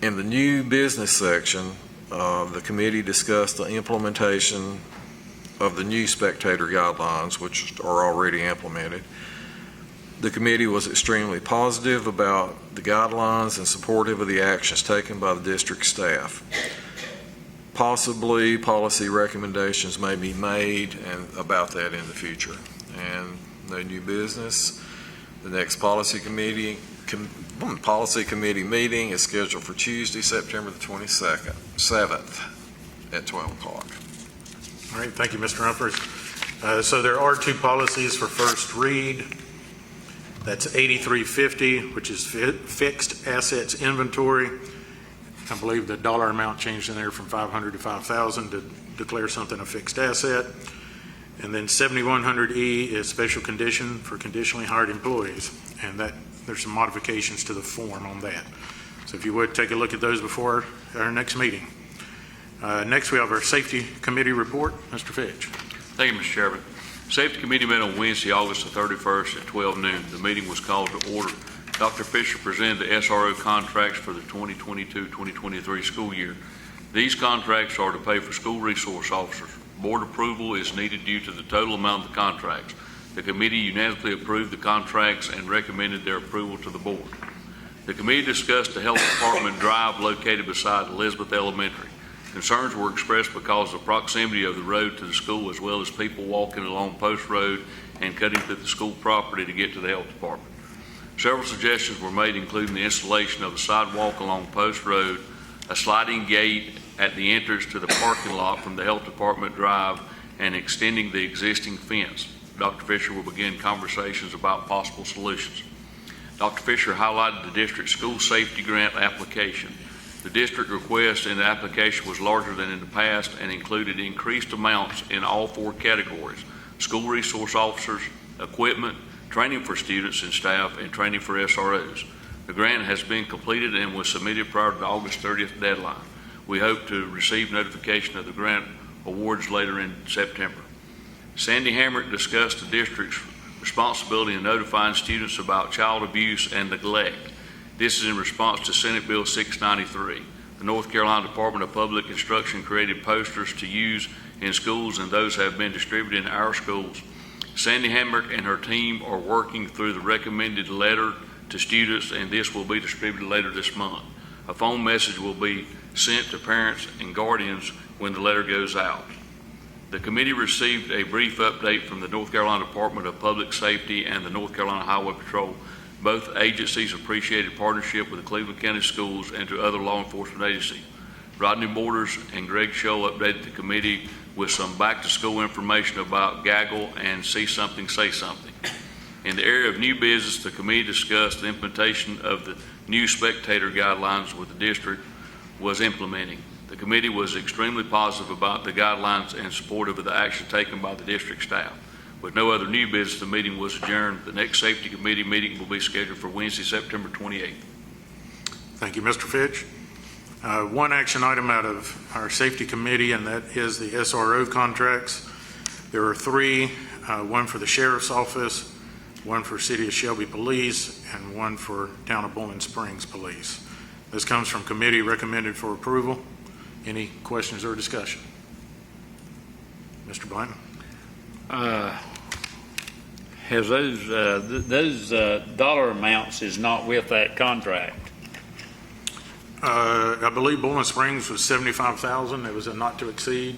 In the new business section, the committee discussed the implementation of the new spectator guidelines, which are already implemented. The committee was extremely positive about the guidelines and supportive of the actions taken by the district staff. Possibly policy recommendations may be made about that in the future. And no new business. The next policy committee meeting is scheduled for Tuesday, September the 7th at 12 o'clock. All right, thank you, Mr. Humphries. So there are two policies for first read. That's 8350, which is fixed assets inventory. I believe the dollar amount changed in there from 500 to 5,000 to declare something a fixed asset. And then 7100E is special condition for conditionally hired employees, and that there's some modifications to the form on that. So if you would, take a look at those before our next meeting. Next, we have our Safety Committee report. Mr. Fitch. Thank you, Mr. Chairman. Safety Committee met on Wednesday, August the 31st at 12 noon. The meeting was called to order. Dr. Fisher presented the SRO contracts for the 2022-2023 school year. These contracts are to pay for school resource officers. Board approval is needed due to the total amount of the contracts. The committee unanimously approved the contracts and recommended their approval to the board. The committee discussed the Health Department drive located beside Elizabeth Elementary. Concerns were expressed because of the proximity of the road to the school, as well as people walking along Post Road and cutting through the school property to get to the Health Department. Several suggestions were made, including the installation of a sidewalk along Post Road, a sliding gate at the entrance to the parking lot from the Health Department drive, and extending the existing fence. Dr. Fisher will begin conversations about possible solutions. Dr. Fisher highlighted the district's school safety grant application. The district request in the application was larger than in the past and included increased amounts in all 4 categories: school resource officers, equipment, training for students and staff, and training for SROs. The grant has been completed and was submitted prior to the August 30th deadline. We hope to receive notification of the grant awards later in September. Sandy Hamrick discussed the district's responsibility in notifying students about child abuse and neglect. This is in response to Senate Bill 693. The North Carolina Department of Public Instruction created posters to use in schools, and those have been distributed in our schools. Sandy Hamrick and her team are working through the recommended letter to students, and this will be distributed later this month. A phone message will be sent to parents and guardians when the letter goes out. The committee received a brief update from the North Carolina Department of Public Safety and the North Carolina Highway Patrol. Both agencies appreciated partnership with the Cleveland County Schools and to other law enforcement agencies. Rodney Borders and Greg Scholl updated the committee with some back-to-school information about Gaggle and See Something, Say Something. In the area of new business, the committee discussed the implementation of the new spectator guidelines with the district was implementing. The committee was extremely positive about the guidelines and supportive of the action taken by the district staff. With no other new business, the meeting was adjourned. The next Safety Committee meeting will be scheduled for Wednesday, September 28th. Thank you, Mr. Fitch. One action item out of our Safety Committee, and that is the SRO contracts. There are 3, one for the Sheriff's Office, one for City of Shelby Police, and one for Town of Bowling Springs Police. This comes from committee, recommended for approval. Any questions or discussion? Mr. Blanton? Has those dollar amounts is not with that contract? I believe Bowling Springs was $75,000. It was a not to exceed.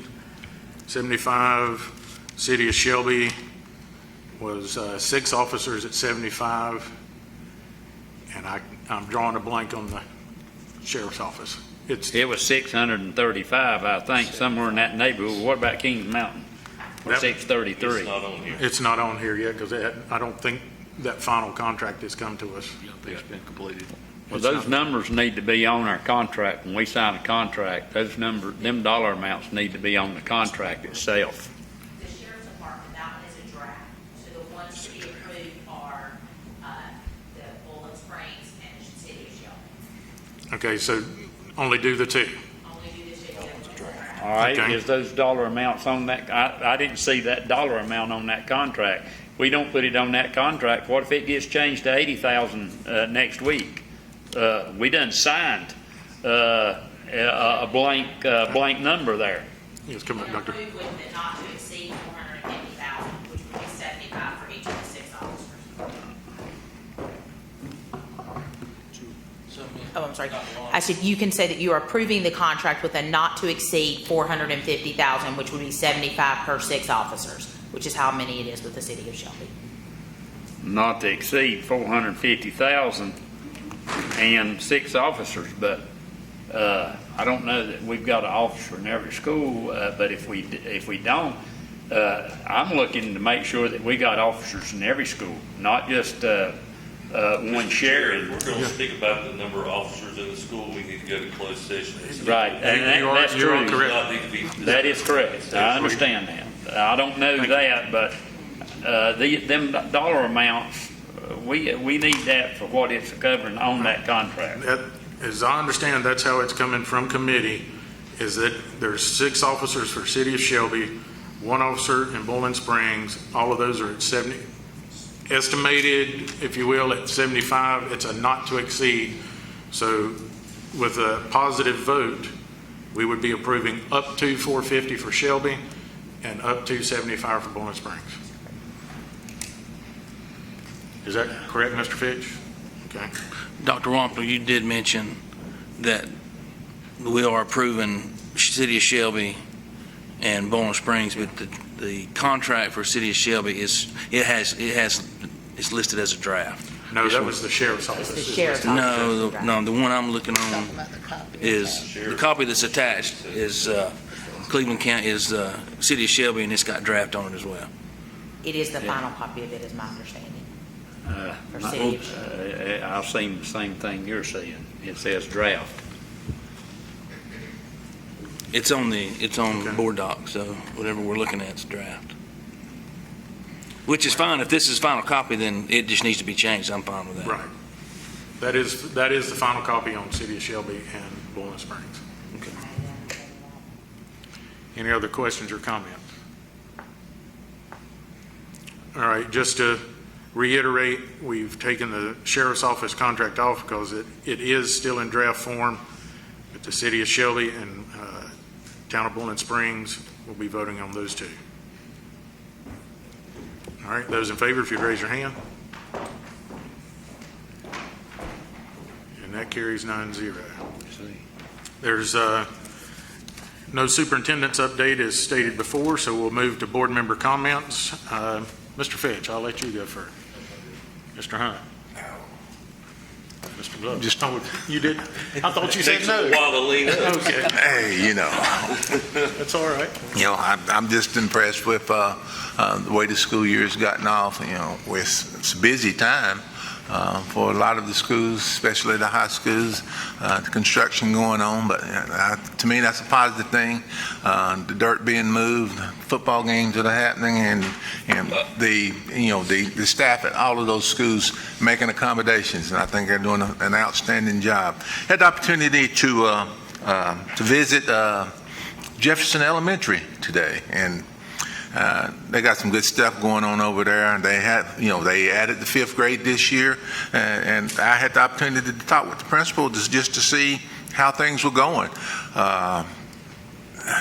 75. City of Shelby was 6 officers at 75. And I'm drawing a blank on the Sheriff's Office. It was 635, I think, somewhere in that neighborhood. What about Kings Mountain? Or 633? It's not on here. It's not on here yet because I don't think that final contract has come to us. It's been completed. Well, those numbers need to be on our contract. When we sign a contract, them dollar amounts need to be on the contract itself. The Sheriff's Department, that one is a draft. So the ones to be approved are the Bowling Springs and the City of Shelby. Okay, so only do the 2. Only do the two. All right, Okay. is those dollar amounts on that? I didn't see that dollar amount on that contract. We don't put it on that contract. What if it gets changed to 80,000 next week? We done signed a blank number there. Yes, come on, Doctor. Approved with it not to exceed 450,000, which would be 75 for each of the 6 officers. Oh, I'm sorry. I said you can say that you are approving the contract with a not to exceed 450,000, which would be 75 per 6 officers, which is how many it is with the City of Shelby. Not to exceed 450,000 and 6 officers, but I don't know that we've got an officer in every school, but if we don't, I'm looking to make sure that we got officers in every school, not just one sheriff. If we're going to speak about the number of officers in the school, we need to go to closed session. Right, and that's you are true. correct. That is correct. I understand that. I don't know that, but them dollar amounts, we need that for what it's covering on that contract. That, as I understand, that's how it's coming from committee, is that there's 6 officers for City of Shelby, 1 officer in Bowling Springs. All of those are at 70, estimated, if you will, at 75. It's a not to exceed. So with a positive vote, we would be approving up to 450 for Shelby and up to 75 for Bowling Springs. Is that correct, Mr. Fitch? Okay. Dr. Wampler, you did mention that we are approving City of Shelby and Bowling Springs, but the contract for City of Shelby is listed as a draft. No, that was the sheriff's office. The sheriff's office. No, the one I'm looking on is, the copy that's attached is Cleveland County, is City of Shelby, and it's got draft on it as well. It is the final copy of it, is my understanding. For My- City of Shelby. I've seen the same thing you're saying. It says draft. It's on board doc, so whatever we're looking at is draft. Which is fine. If this is final copy, then it just needs to be changed. I'm fine with that. Right. That is the final copy on City of Shelby and Bowling Springs. Okay. Any other questions or comments? All right, just to reiterate, we've taken the sheriff's office contract off because it is still in draft form. But the City of Shelby and Town of Bowling Springs will be voting on those 2. All right, those in favor, if you'd raise your hand. And that carries 9-0. There's no superintendent's update as stated before, so we'll move to board member comments. Mr. Fitch, I'll let you go first. Mr. Hunt. Mr. Glover. Just- you did? I thought you said no. While to lean up. Okay, Hey, you know, that's all right. you know, I'm just impressed with the way the school year has gotten off. You know, it's a busy time for a lot of the schools, especially the high schools, the construction going on. But to me, that's a positive thing. The dirt being moved, football games that are happening, and the staff at all of those schools making accommodations, and I think they're doing an outstanding job. Had the opportunity to visit Jefferson Elementary today, and they got some good stuff going on over there. They added the 5th grade this year, and I had the opportunity to talk with the principal just to see how things were going.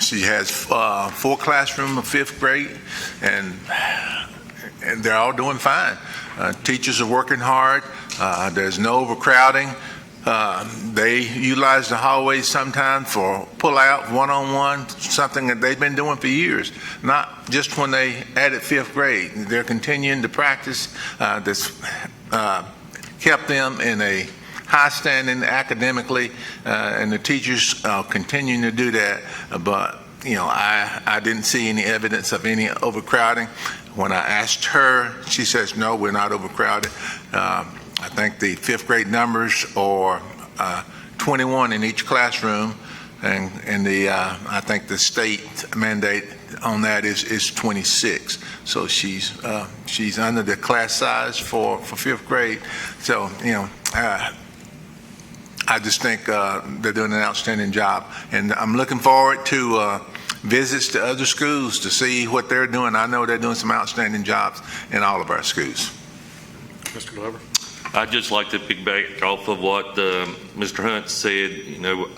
She has 4 classrooms of 5th grade, and they're all doing fine. Teachers are working hard. There's no overcrowding. They utilize the hallways sometimes for pull-out, one-on-one, something that they've been doing for years, not just when they added 5th grade. They're continuing to practice that's kept them in a high standing academically, and the teachers are continuing to do that. But, I didn't see any evidence of any overcrowding. When I asked her, she says, no, we're not overcrowded. I think the 5th grade numbers are 21 in each classroom, and I think the state mandate on that is 26. So she's under the class size for 5th grade. So I just think they're doing an outstanding job, and I'm looking forward to visits to other schools to see what they're doing. I know they're doing some outstanding jobs in all of our schools. Mr. Glover. I'd just like to piggyback off of what Mr. Hunt said.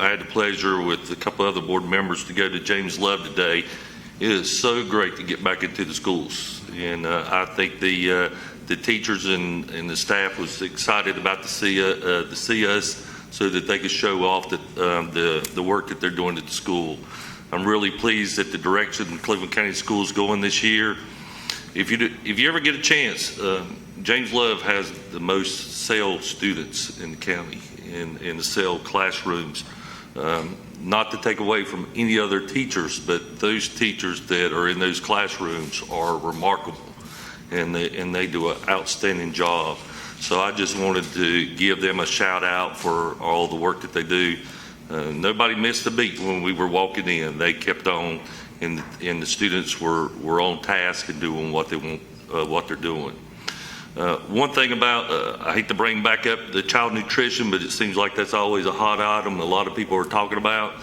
I had the pleasure with a couple other board members to go to James Love today. It is so great to get back into the schools, and I think the teachers and the staff was excited about to see us so that they could show off the work that they're doing at the school. I'm really pleased at the direction Cleveland County Schools going this year. If you ever get a chance, James Love has the most SEL students in the county, in the SEL classrooms. Not to take away from any other teachers, but those teachers that are in those classrooms are remarkable, and they do an outstanding job. So I just wanted to give them a shout out for all the work that they do. Nobody missed a beat when we were walking in. They kept on, and the students were on task and doing what they want, what they're doing. One thing about, I hate to bring back up the child nutrition, but it seems like that's always a hot item a lot of people are talking about.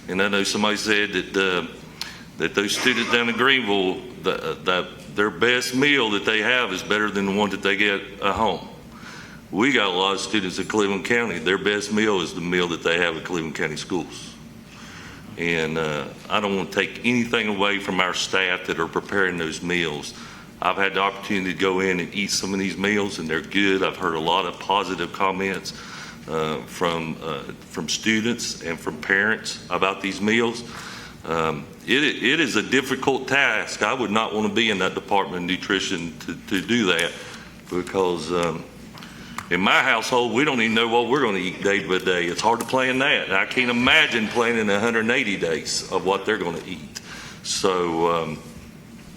And I know somebody said that those students down in Greenville, that their best meal that they have is better than the one that they get at home. We got a lot of students in Cleveland County. Their best meal is the meal that they have at Cleveland County schools. And I don't want to take anything away from our staff that are preparing those meals. I've had the opportunity to go in and eat some of these meals, and they're good. I've heard a lot of positive comments from students and from parents about these meals. It is a difficult task. I would not want to be in that department of nutrition to do that, because in my household, we don't even know what we're going to eat day by day. It's hard to plan that. I can't imagine planning 180 days of what they're going to eat. So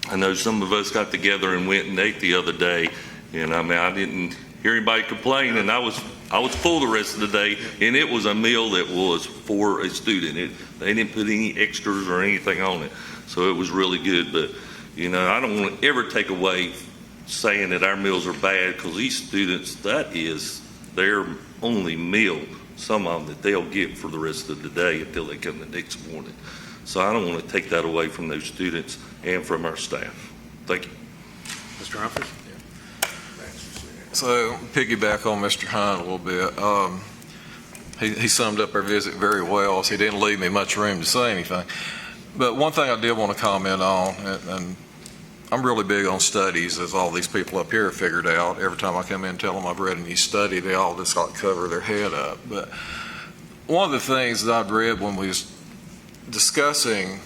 I know some of us got together and went and ate the other day, and I didn't hear anybody complain, and I was full the rest of the day, and it was a meal that was for a student. They didn't put any extras or anything on it, so it was really good. But I don't want to ever take away saying that our meals are bad, because these students, that is their only meal, some of them, that they'll get for the rest of the day until they come the next morning. So I don't want to take that away from those students and from our staff. Thank you. Mr. Humphries? So piggyback on Mr. Hine a little bit. He summed up our visit very well, so he didn't leave me much room to say anything. But one thing I did want to comment on, and I'm really big on studies, as all these people up here have figured out. Every time I come in and tell them I've read a new study, they all just like cover their head up. But one of the things that I've read when we was discussing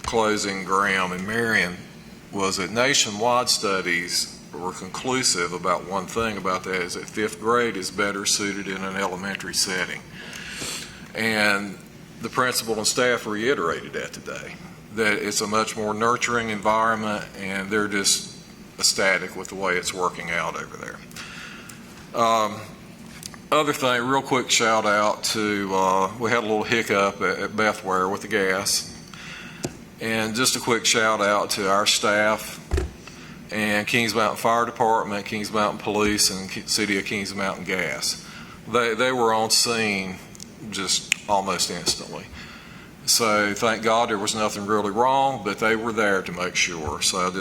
closing Graham and Marion was that nationwide studies were conclusive about one thing about that, is that fifth grade is better suited in an elementary setting. And the principal and staff reiterated that today, that it's a much more nurturing environment, and they're just ecstatic with the way it's working out over there. Other thing, real quick shout out to, we had a little hiccup at Bethware with the gas. And just a quick shout out to our staff and Kings Mountain Fire Department, Kings Mountain Police, and City of Kings Mountain Gas. They were on scene just almost instantly. So thank God there was nothing really wrong, but they were there to make sure. So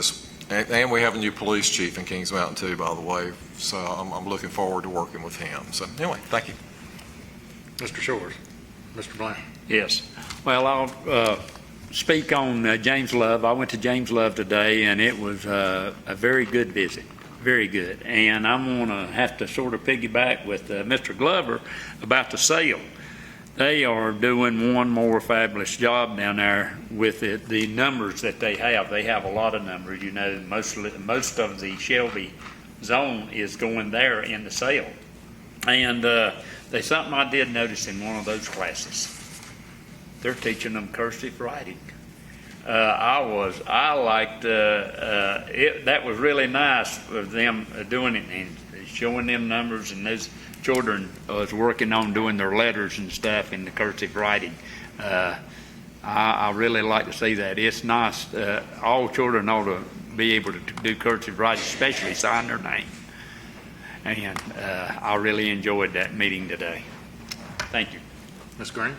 and we have a new police chief in Kings Mountain too, by the way. So I'm looking forward to working with him. So anyway, thank you. Mr. Shores? Mr. Bland? Yes. Well, I'll speak on James Love. I went to James Love today, and it was a very good visit. Very good. And I'm going to have to sort of piggyback with Mr. Glover about the sale. They are doing one more fabulous job down there with it. The numbers that they have a lot of numbers. Most of the Shelby zone is going there in the sale. And there's something I did notice in one of those classes. They're teaching them cursive writing. I liked it. That was really nice of them doing it and showing them numbers, and those children was working on doing their letters and stuff in the cursive writing. I really like to see that. It's nice. All children ought to be able to do cursive writing, especially sign their name. And I really enjoyed that meeting today. Thank you. Ms. Green?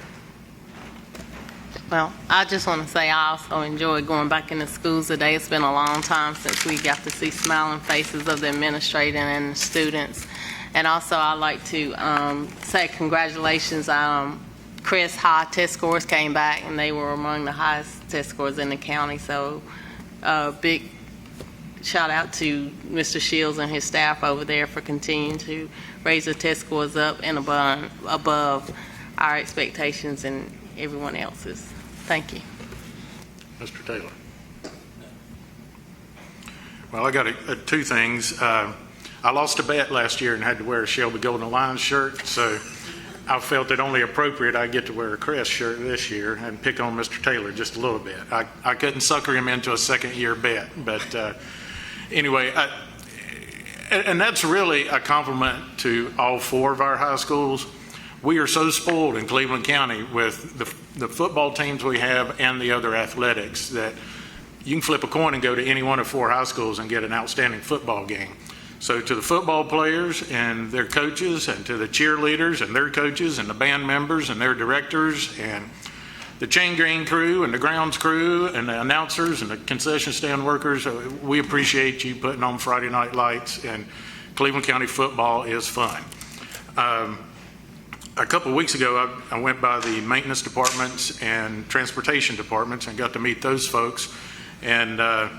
Well, I just want to say I also enjoyed going back into schools today. It's been a long time since we got to see smiling faces of the administrator and the students. And also I'd like to say congratulations. Chris' high test scores came back, and they were among the highest test scores in the county. So big shout out to Mr. Shields and his staff over there for continuing to raise the test scores up and above our expectations and everyone else's. Thank you. Mr. Taylor? Well, I got two things. I lost a bet last year and had to wear a Shelby Golden Lions shirt, so I felt it only appropriate I get to wear a Crest shirt this year and pick on Mr. Taylor just a little bit. I couldn't sucker him into a second-year bet, but anyway, and that's really a compliment to all four of our high schools. we are so spoiled in Cleveland County with the football teams we have and the other athletics that you can flip a coin and go to any one of 4 high schools and get an outstanding football game. So to the football players and their coaches, and to the cheerleaders and their coaches, and the band members and their directors, and the chain gang crew and the grounds crew and the announcers and the concession stand workers, we appreciate you putting on Friday Night Lights, and Cleveland County football is fun. A couple of weeks ago, I went by the maintenance departments and transportation departments and got to meet those folks and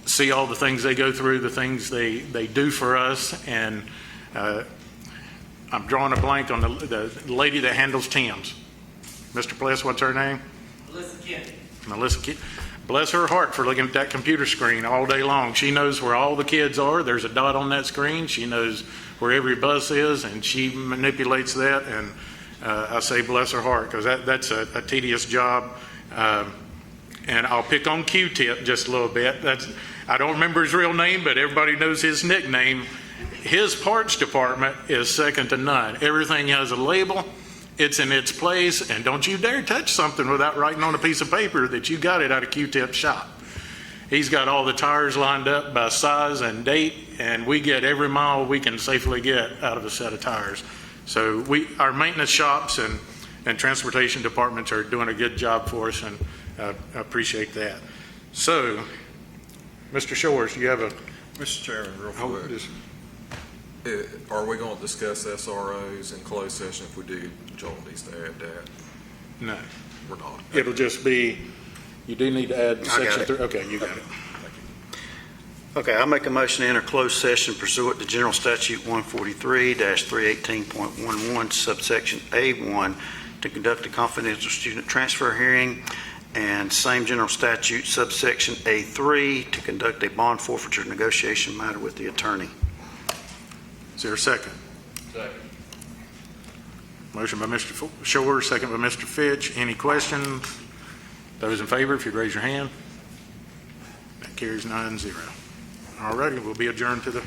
see all the things they go through, the things they do for us. And I'm drawing a blank on the lady that handles Tim's. Mr. Pless, what's her name? Melissa Kennedy. Melissa Kennedy. Bless her heart for looking at that computer screen all day long. She knows where all the kids are. There's a dot on that screen. She knows where every bus is, and she manipulates that. And I say bless her heart, because that's a tedious job. And I'll pick on Q-Tip just a little bit. I don't remember his real name, but everybody knows his nickname. His parts department is second to none. Everything has a label. It's in its place, and don't you dare touch something without writing on a piece of paper that you got it out of Q-Tip's shop. He's got all the tires lined up by size and date, and we get every mile we can safely get out of a set of tires. So our maintenance shops and transportation departments are doing a good job for us, and I appreciate that. So, Mr. Shores, you have a... Mr. Chairman, real quick. Are we going to discuss SROs in closed session? If we do, Joel needs to add that. No. We're not. It'll just be, you do need to add I got section it. 3. Okay, you got it. Okay, I'll make a motion to enter closed session pursuant to General Statute 143-318.11, subsection A1, to conduct a confidential student transfer hearing, and same general statute, subsection A3, to conduct a bond forfeiture negotiation matter with the attorney. Is there a second? Second. Motion by Mr. Shores, second by Mr. Fitch. Any questions? Those in favor, if you'd raise your hand. That carries 9-0. All righty, we'll be adjourned to the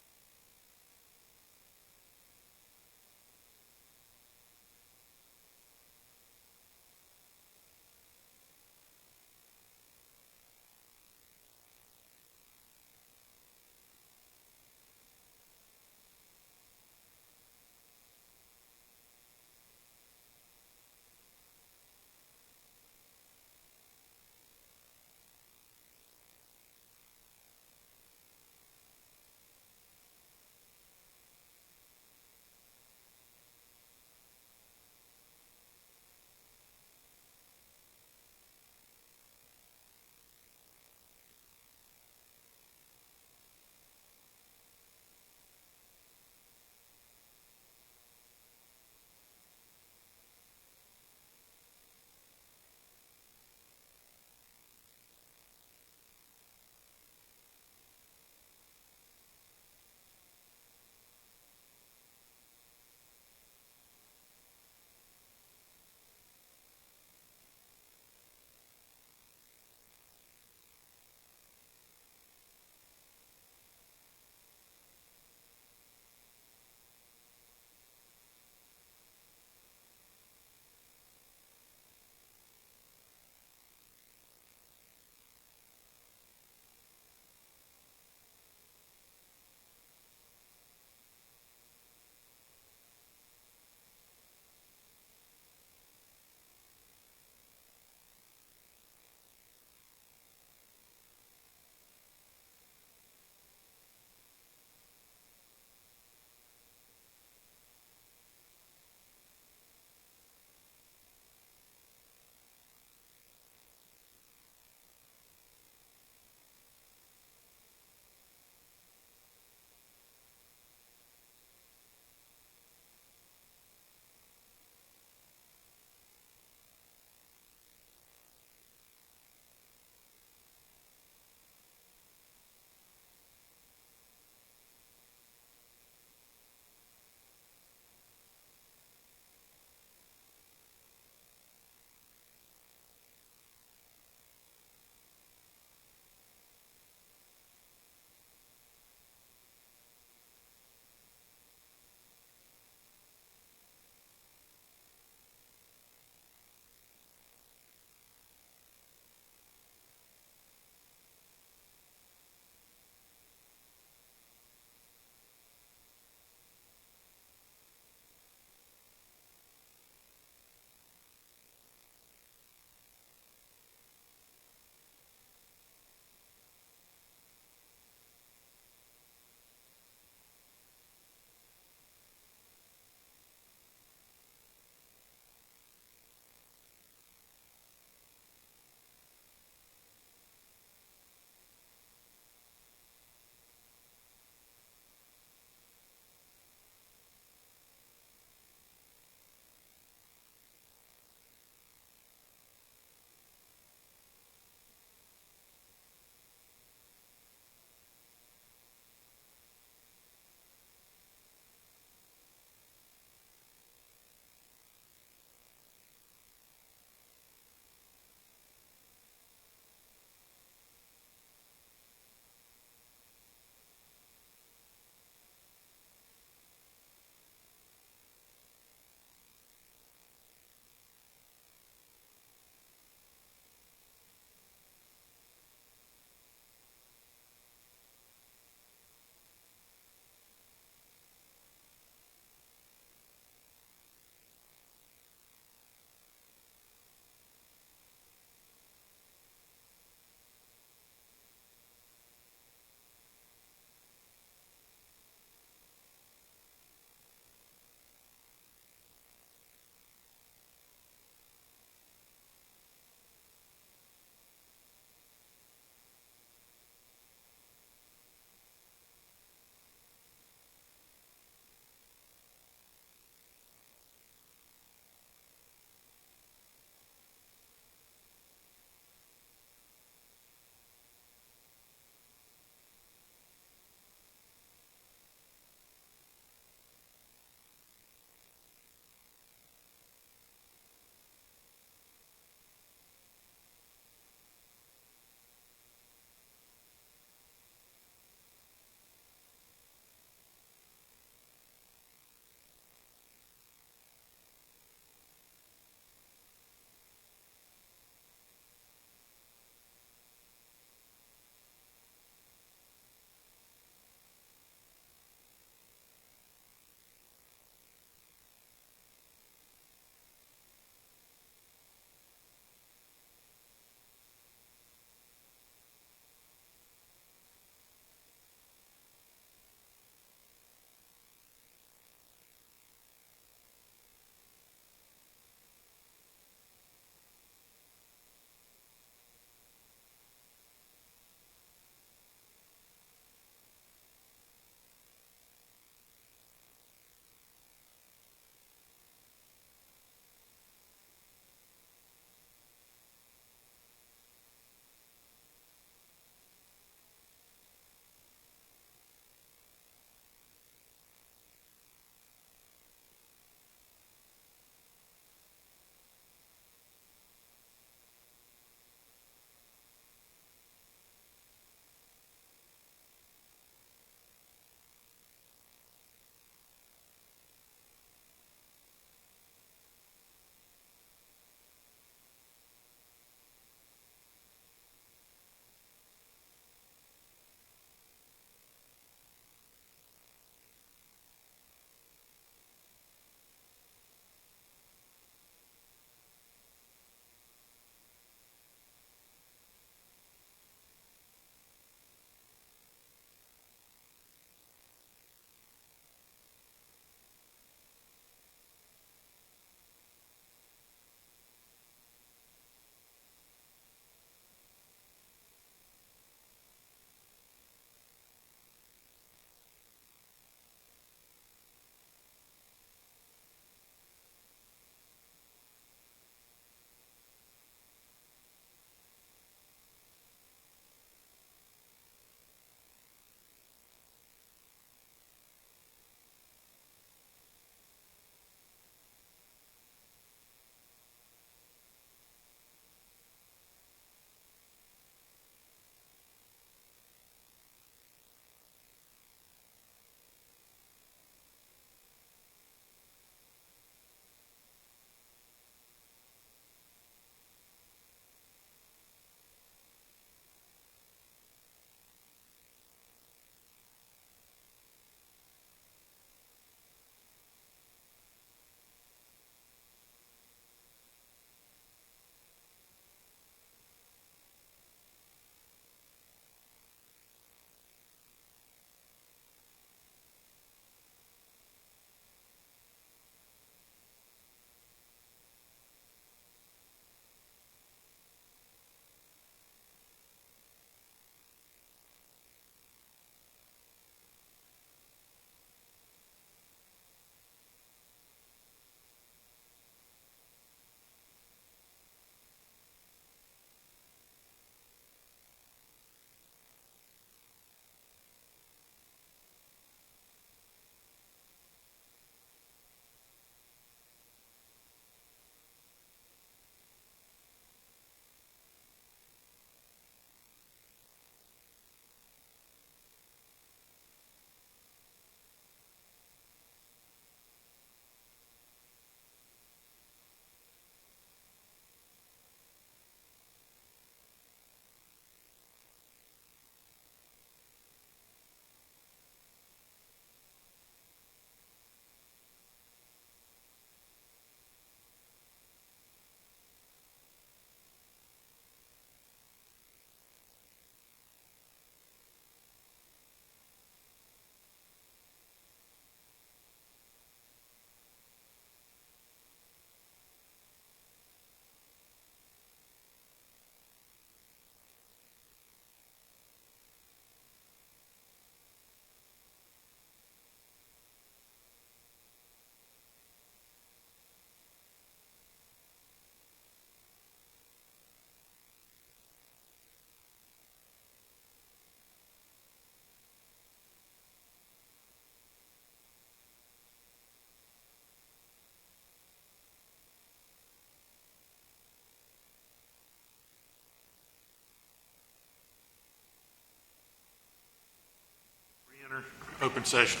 Open session.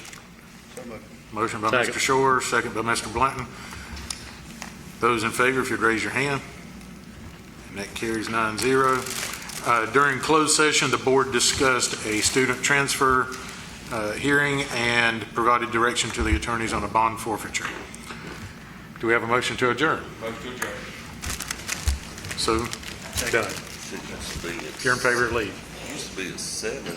So moved. Motion by Second. Mr. Shore, second by Mr. Blanton. Those in favor, if you'd raise your hand. And that carries 9-0. During closed session, the board discussed a student transfer hearing and provided direction to the attorneys on a bond forfeiture. Do we have a motion to adjourn? Motion to adjourn. So, done. It used to be If you're in favor, leave. It used to be at 7.